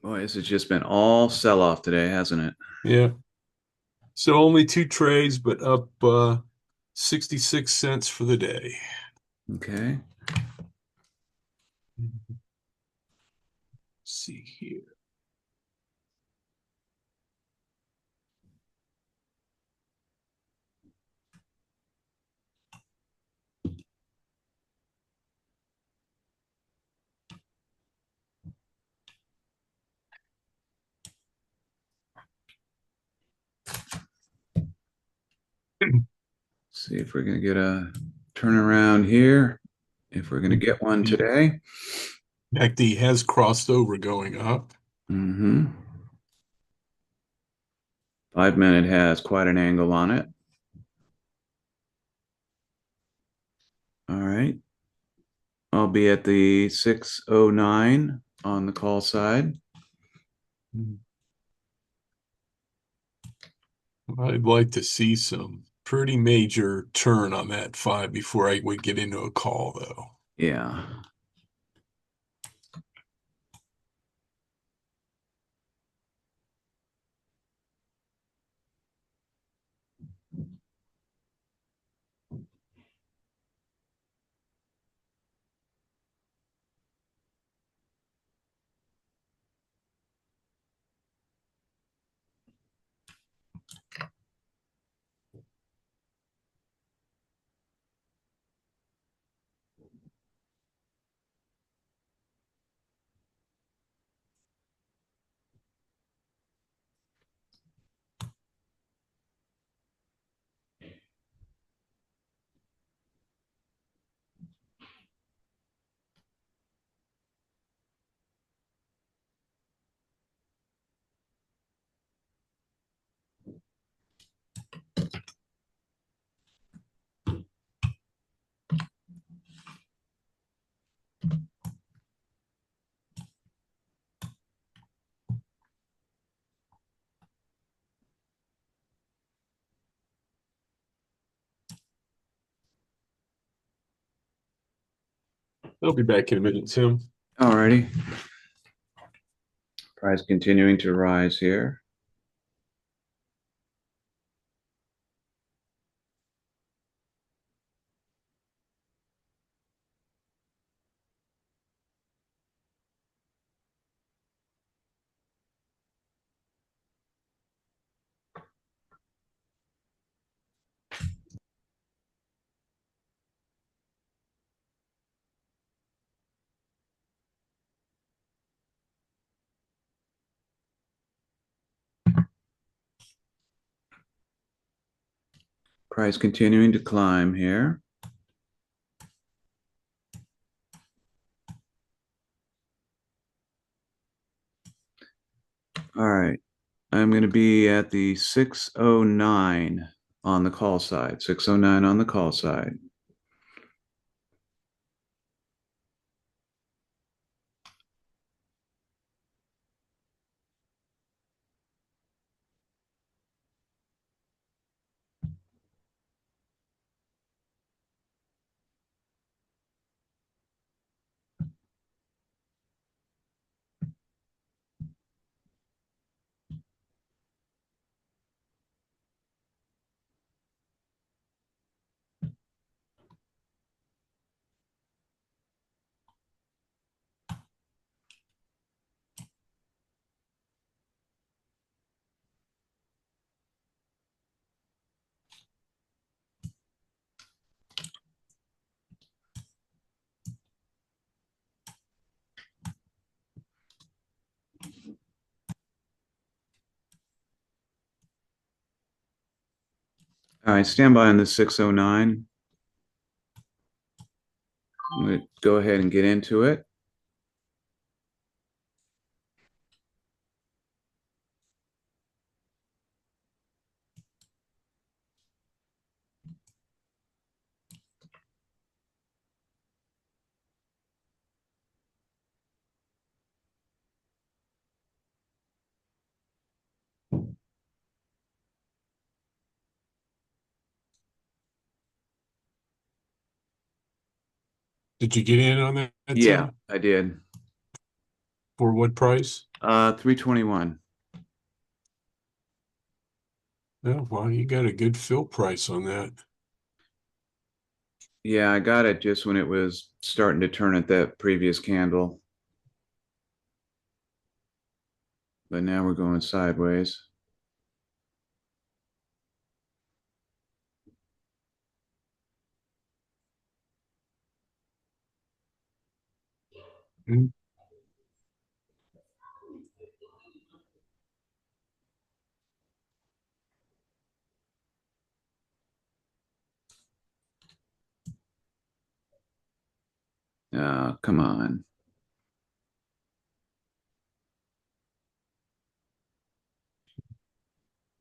Boy, this has just been all sell off today, hasn't it? Yeah. So only two trades, but up 66 cents for the day. Okay. Let's see here. See if we're going to get a turnaround here. If we're going to get one The today. MACD has crossed over going up. Mm-hmm. 5 minute has quite an angle on it. All right. I'll be at the 609 on the call side. I'd like to see some pretty major turn on that 5 before I would get into a call, though. Yeah. I'll be back in a minute, Tim. All righty. Price continuing to rise here. Price continuing to climb here. All right. I'm going to be at the 609 on the call side. 609 on the call side. All right, stand by on the 609. I'm going to go ahead and get into it. Did you get in on that, Yeah, Tim? I did. For what price? 321. Oh, well, you got a good fill price on that. Yeah, I got it just when it was starting to turn at that previous candle. But now we're going sideways. Mm. Come on.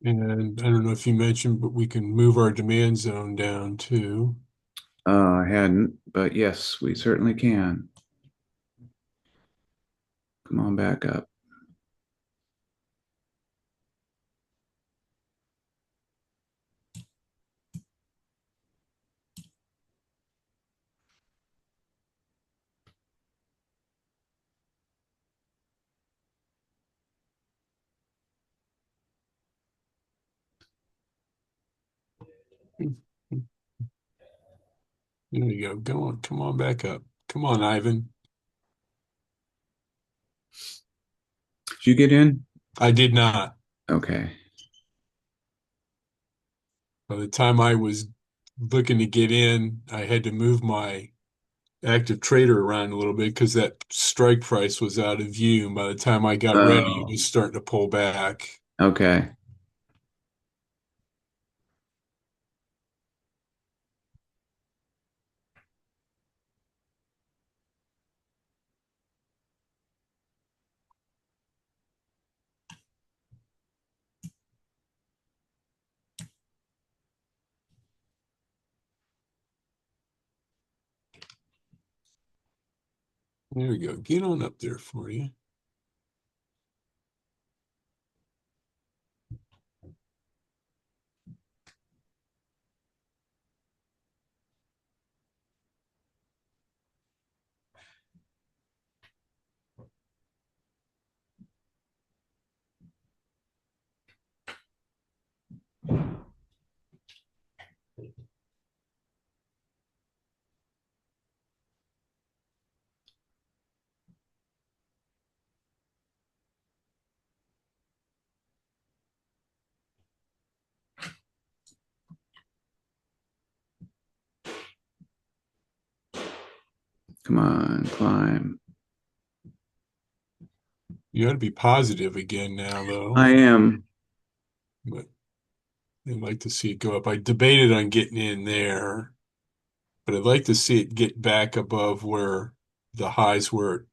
And I don't know if you mentioned, but we can move our demand zone down too. I hadn't, but yes, we certainly can. Come on back up. There you go. Go on. Come on back up. Come on, Ivan. Did you get in? I did not. Okay. By the time I was looking to get in, I had to move my active trader around a little bit because that strike price was out of view. And by the time I got ready, it Oh, was starting to pull back. okay. There we go. Get on up there for you. Come on, climb. You ought to be positive again now, though. I am. But I'd like to see it go up. I debated on getting in there, but I'd like to see it get back above where the highs were it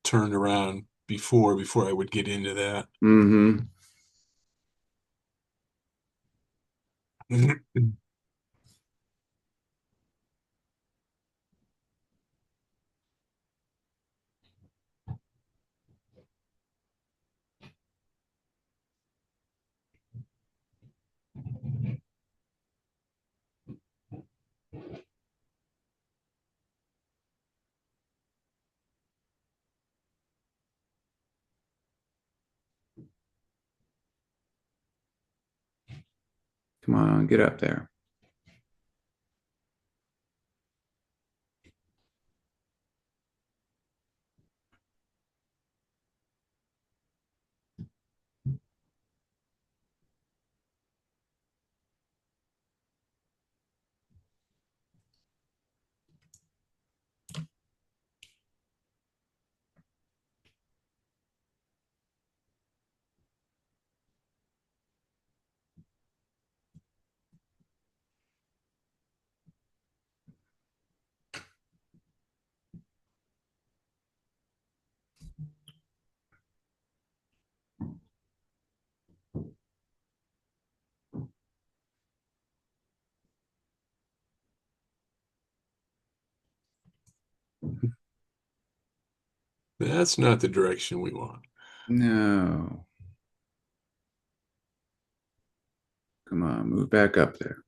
turned around before I would get into that. Mm-hmm. Come on, get up there. That's not the direction we want. No. Come on, move back up there.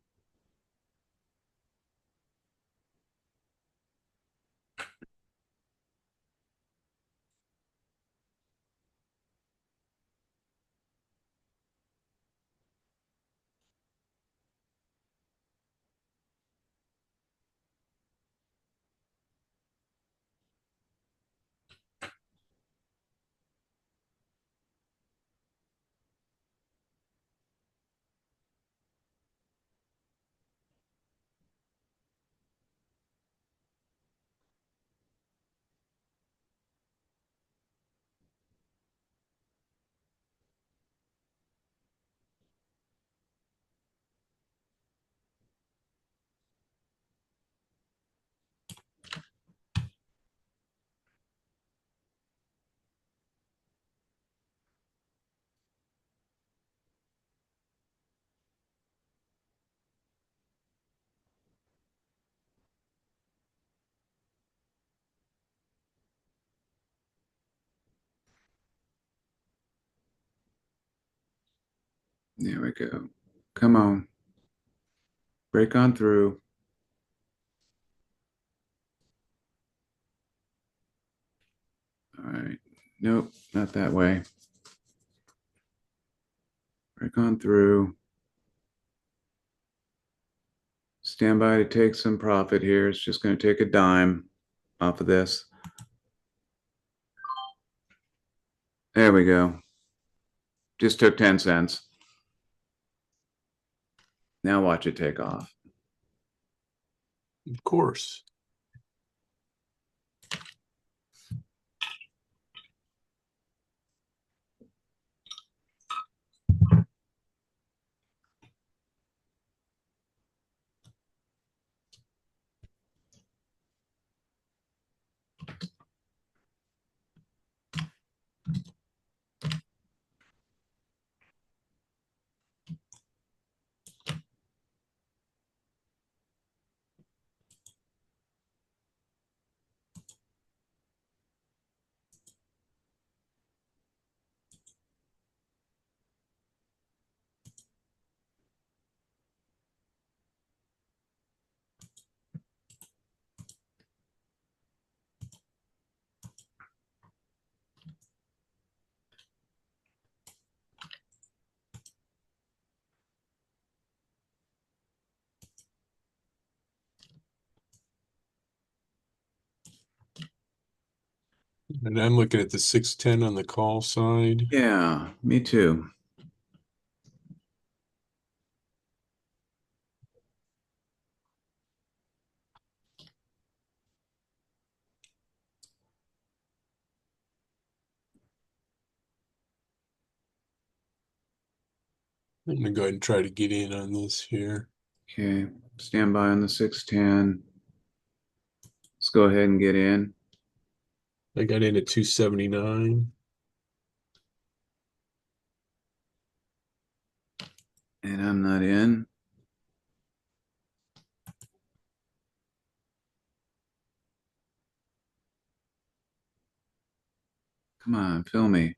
There we go. Come on. Break on through. All right. Nope, not that way. Break on through. Stand by to take some profit here. It's just going to take a dime off of this. There we go. Just took 10 cents. Now watch it take off. Of course. And I'm looking at the 610 on the call side. Yeah, me too. I'm going to go ahead and try to get in on this here. Okay, stand by on the 610. Let's go ahead and get in. I got in at 279. And I'm not in. Come on, fill me.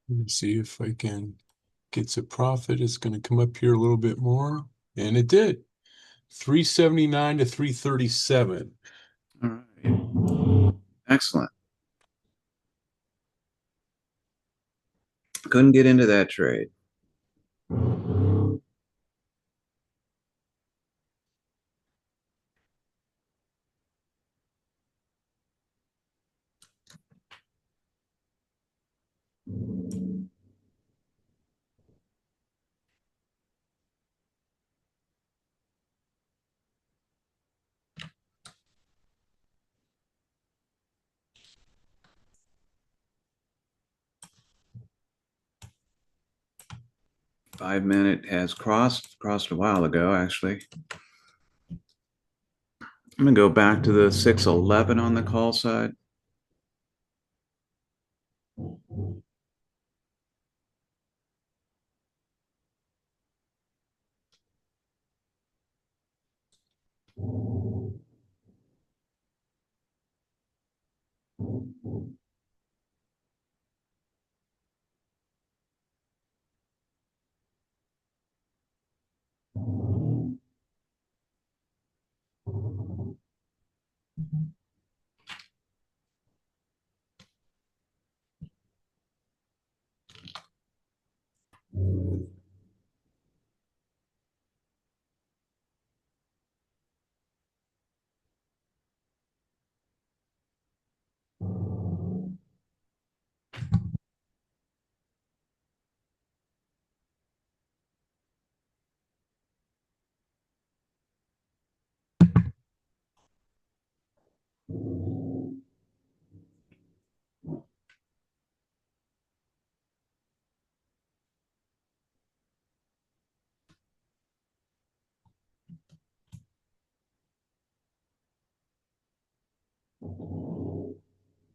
Let me see if I can get some profit. It's going to come up here a little bit more. And it did. 379 to 337. All right. Excellent. Couldn't get into that trade. 5 minute has crossed a while ago, actually. I'm gonna go back to the 611 on the call side.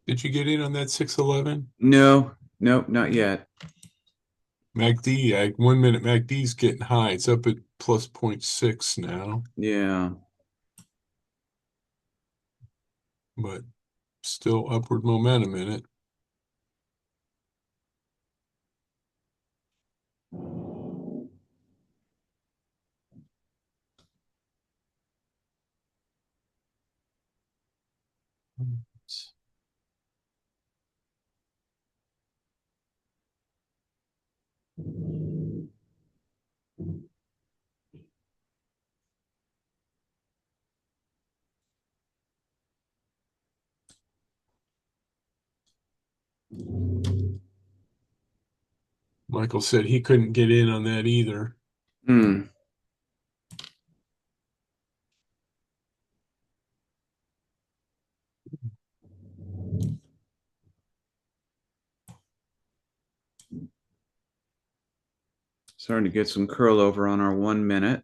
Did you get in on that 611? No, nope, not yet. MACD, 1 minute MACD is getting high. It's up at plus 0.6 now, Yeah. but still upward momentum in it. Michael said he couldn't get in on that either. Hmm. Starting to get some curl over on our 1 minute.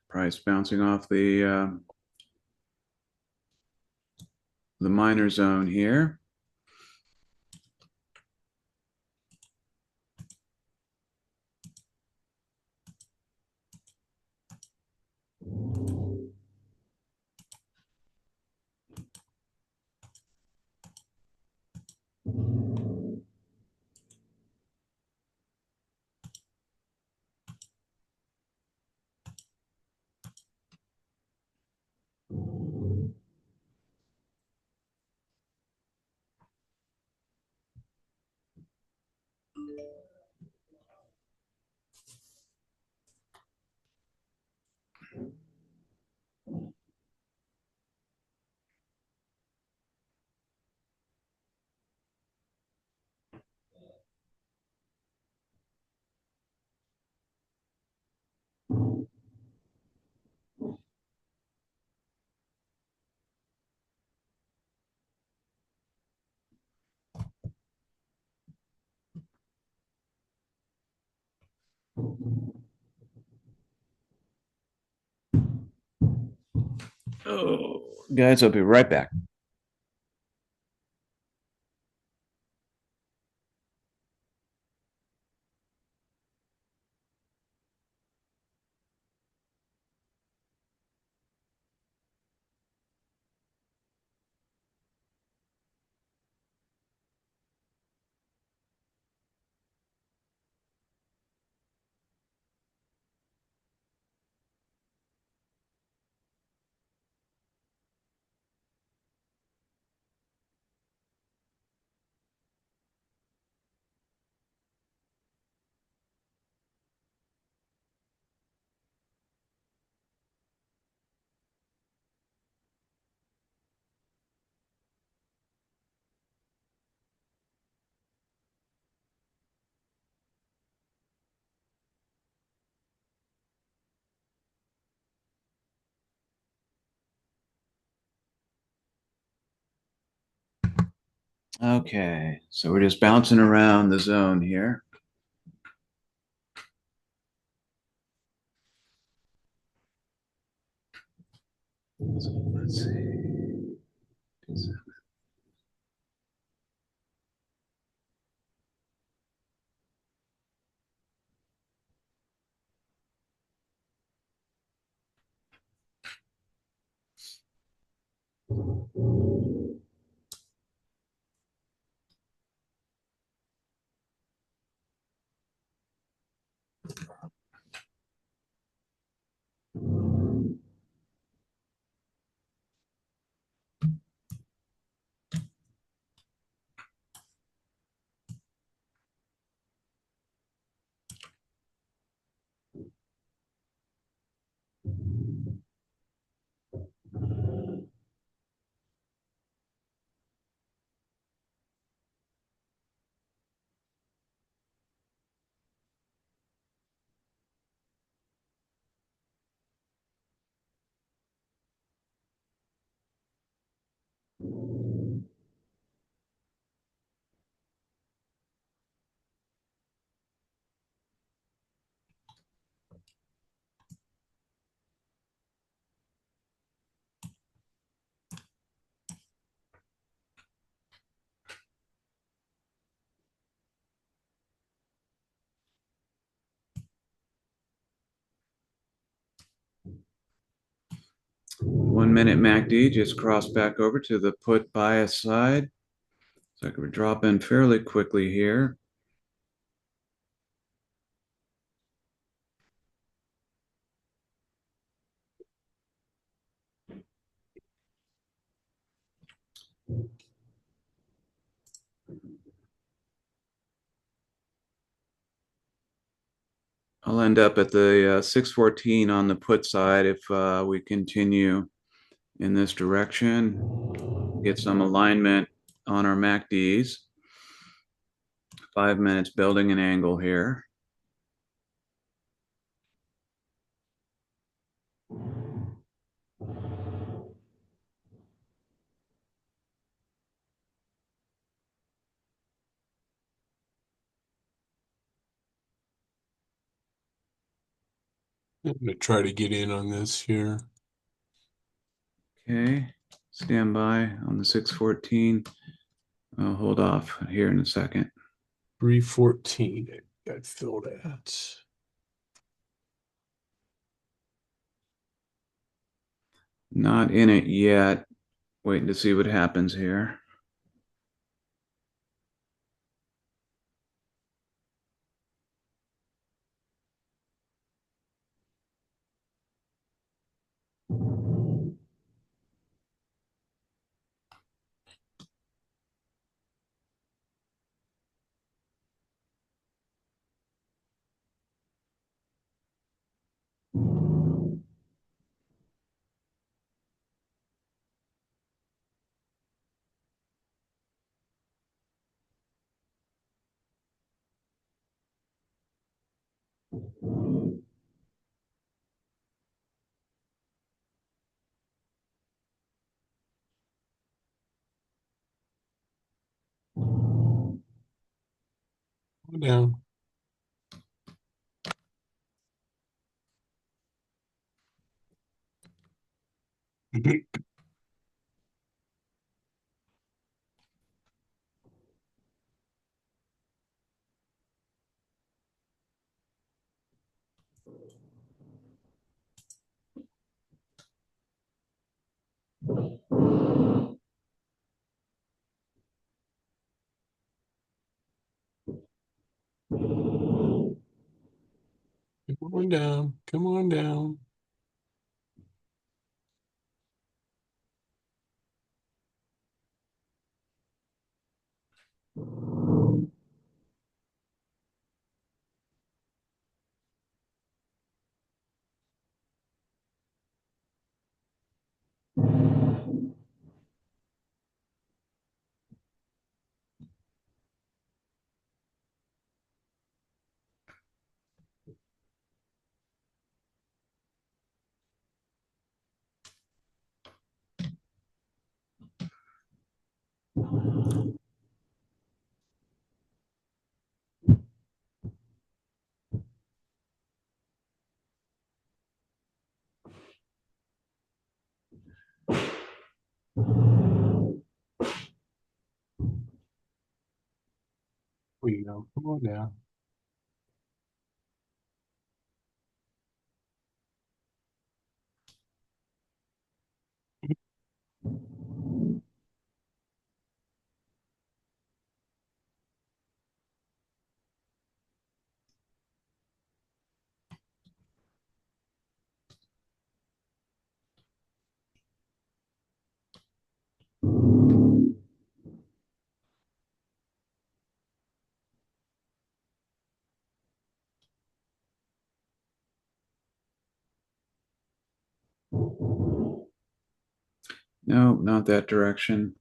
Price bouncing off the minor zone here. Oh, guys, I'll be right back. Okay, so we're just bouncing around the zone here. So let's see. 1 minute MACD just crossed back over to the put bias side. So I could drop in fairly quickly here. I'll end up at the 614 on the put side if we continue in this direction. Get some alignment on our MACDs. 5 minutes building an angle here. I'm going to try to get in on this here. Okay, stand by on the 614. I'll hold off here in a second. 314. Got filled at. Not in it yet. Waiting to see what happens here. Down. Come on down. Come on down. We go. Come on down. No, not that direction.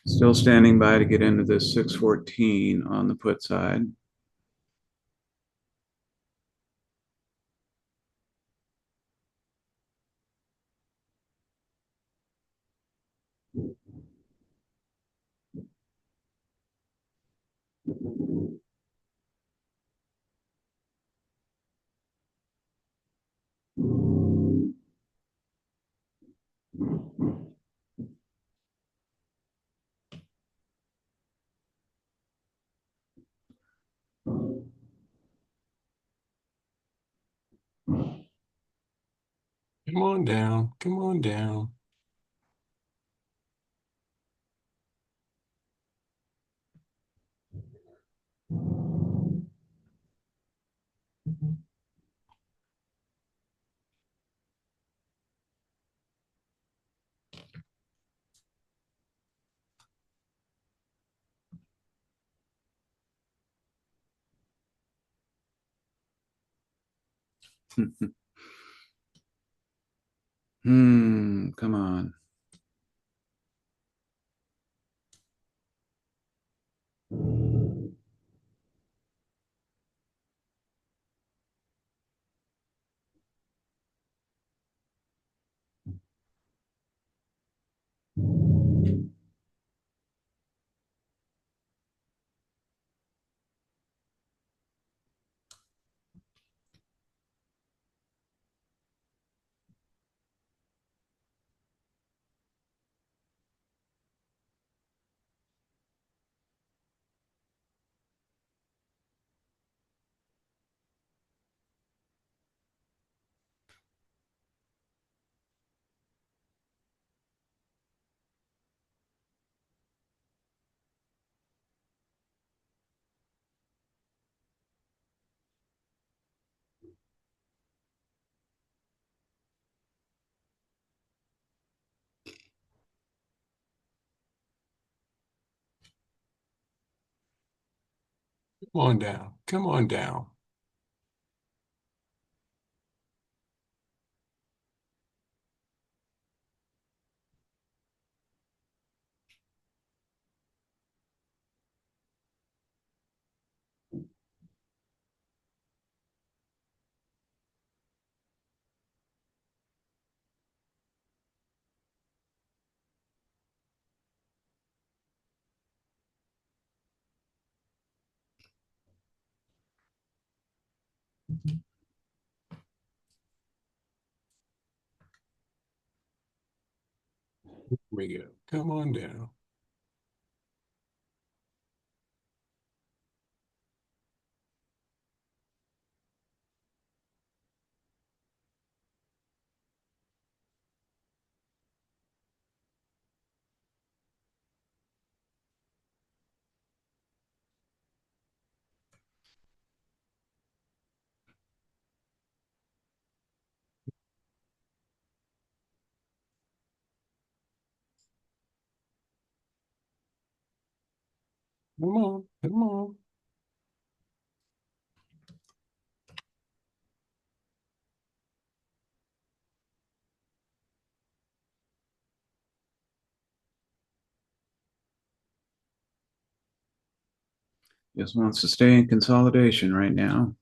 Still standing by to get into this 614 on the put side. Come on down. Come on down. Come on. Come on down. Come on down. Here we go. Come on down. Come on. Come on. Just wants to stay in consolidation right now.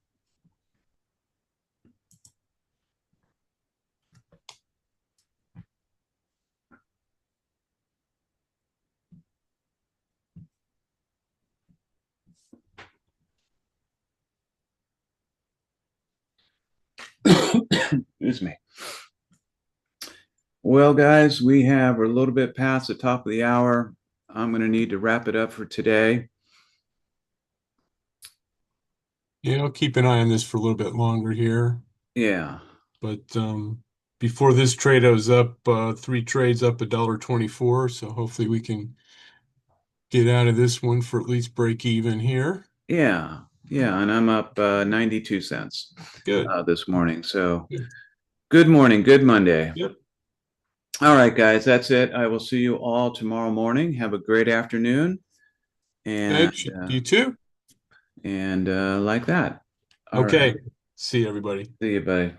Excuse me. Well, guys, we have a little bit past the top of the hour. I'm going to need to wrap it up for today. Yeah, I'll keep an eye on this for a little bit longer here. Yeah. But before this trade, I was up 3 trades up $1.24. So hopefully we can get out of this one for at least break even here. Yeah. Yeah. And I'm up 92 cents Good. this morning. So Good. good morning. Good Monday. Yep. All right, guys, that's it. I will see you all tomorrow morning. Have a great afternoon. And Thanks. You too. like that. All right. Okay. See you, everybody. See you, buddy.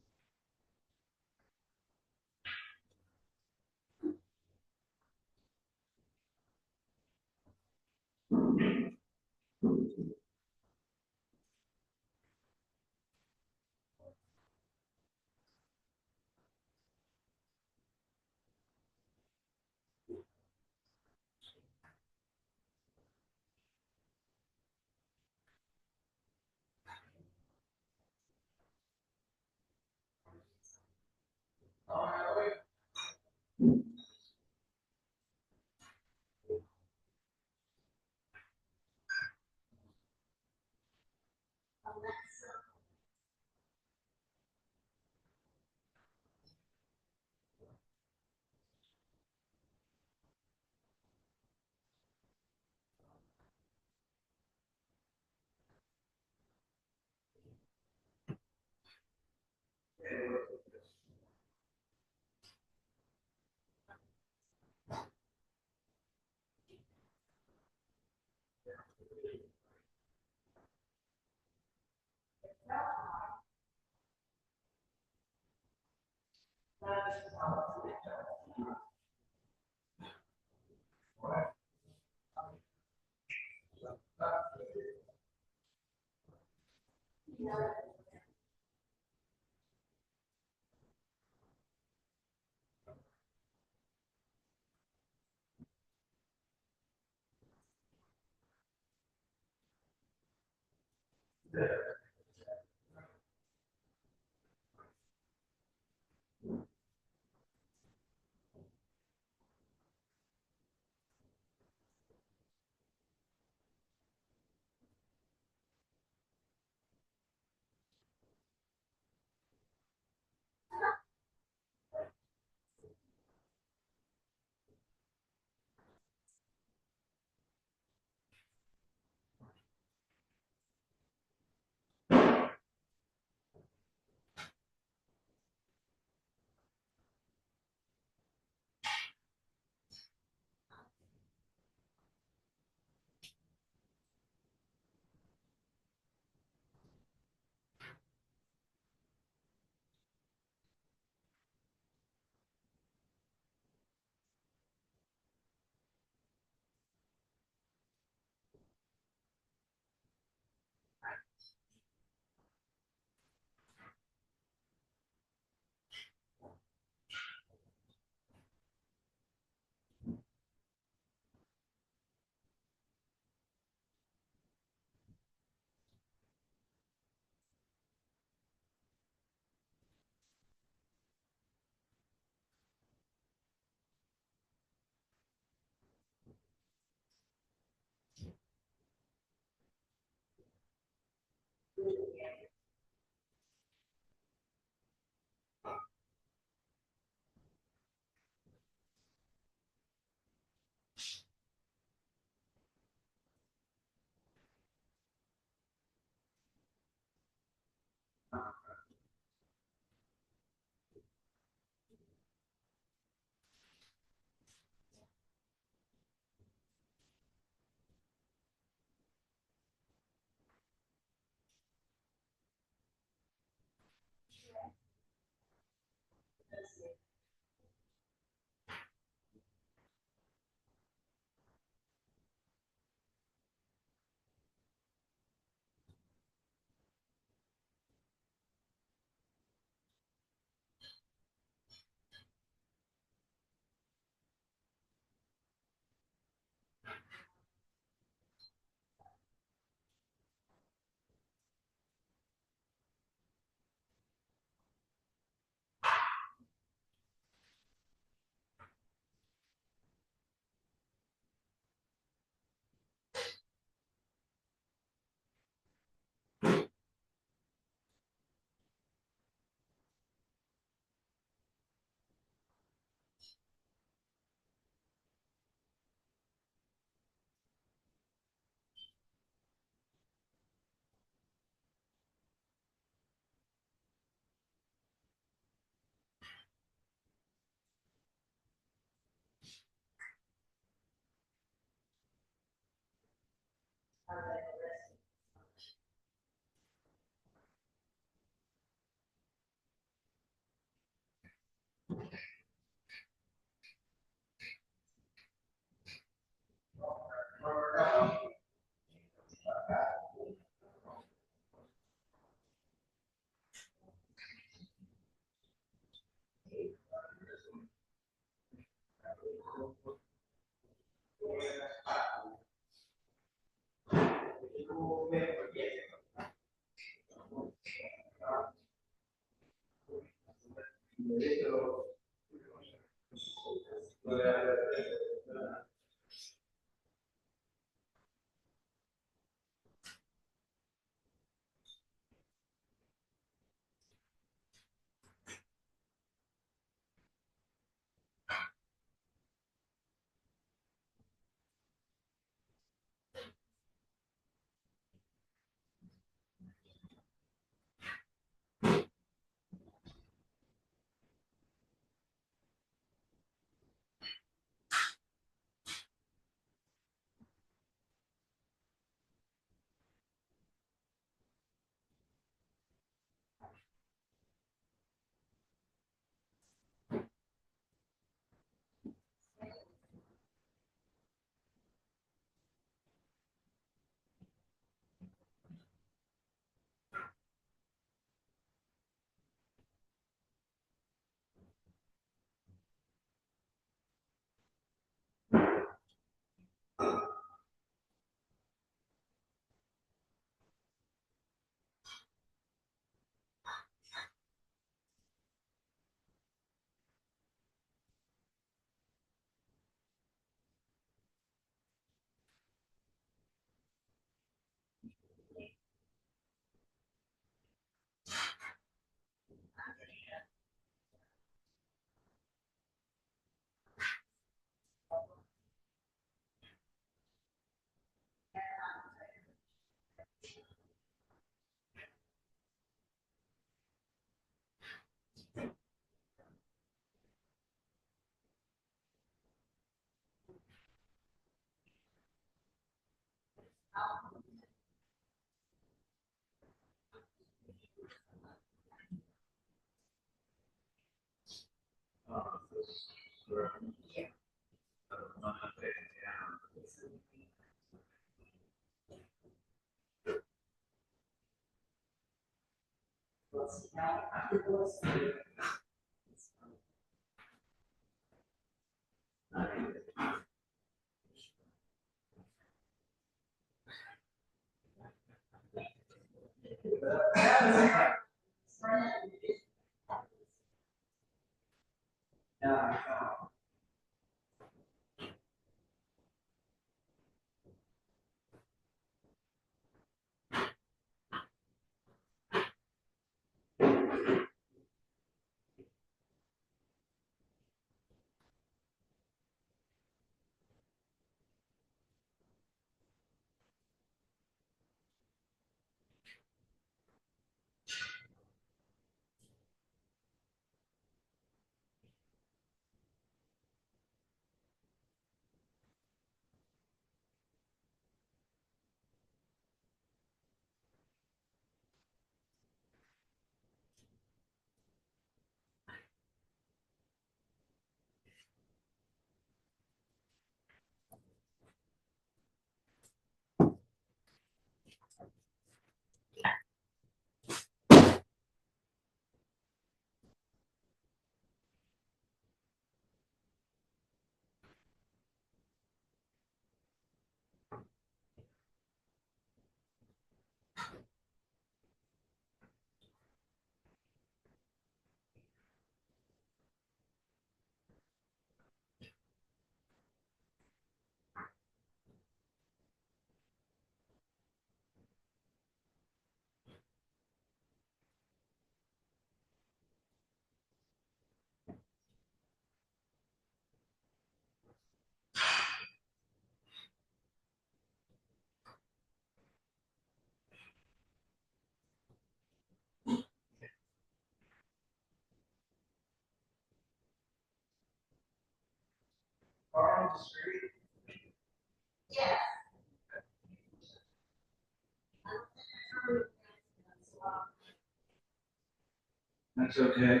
That's okay.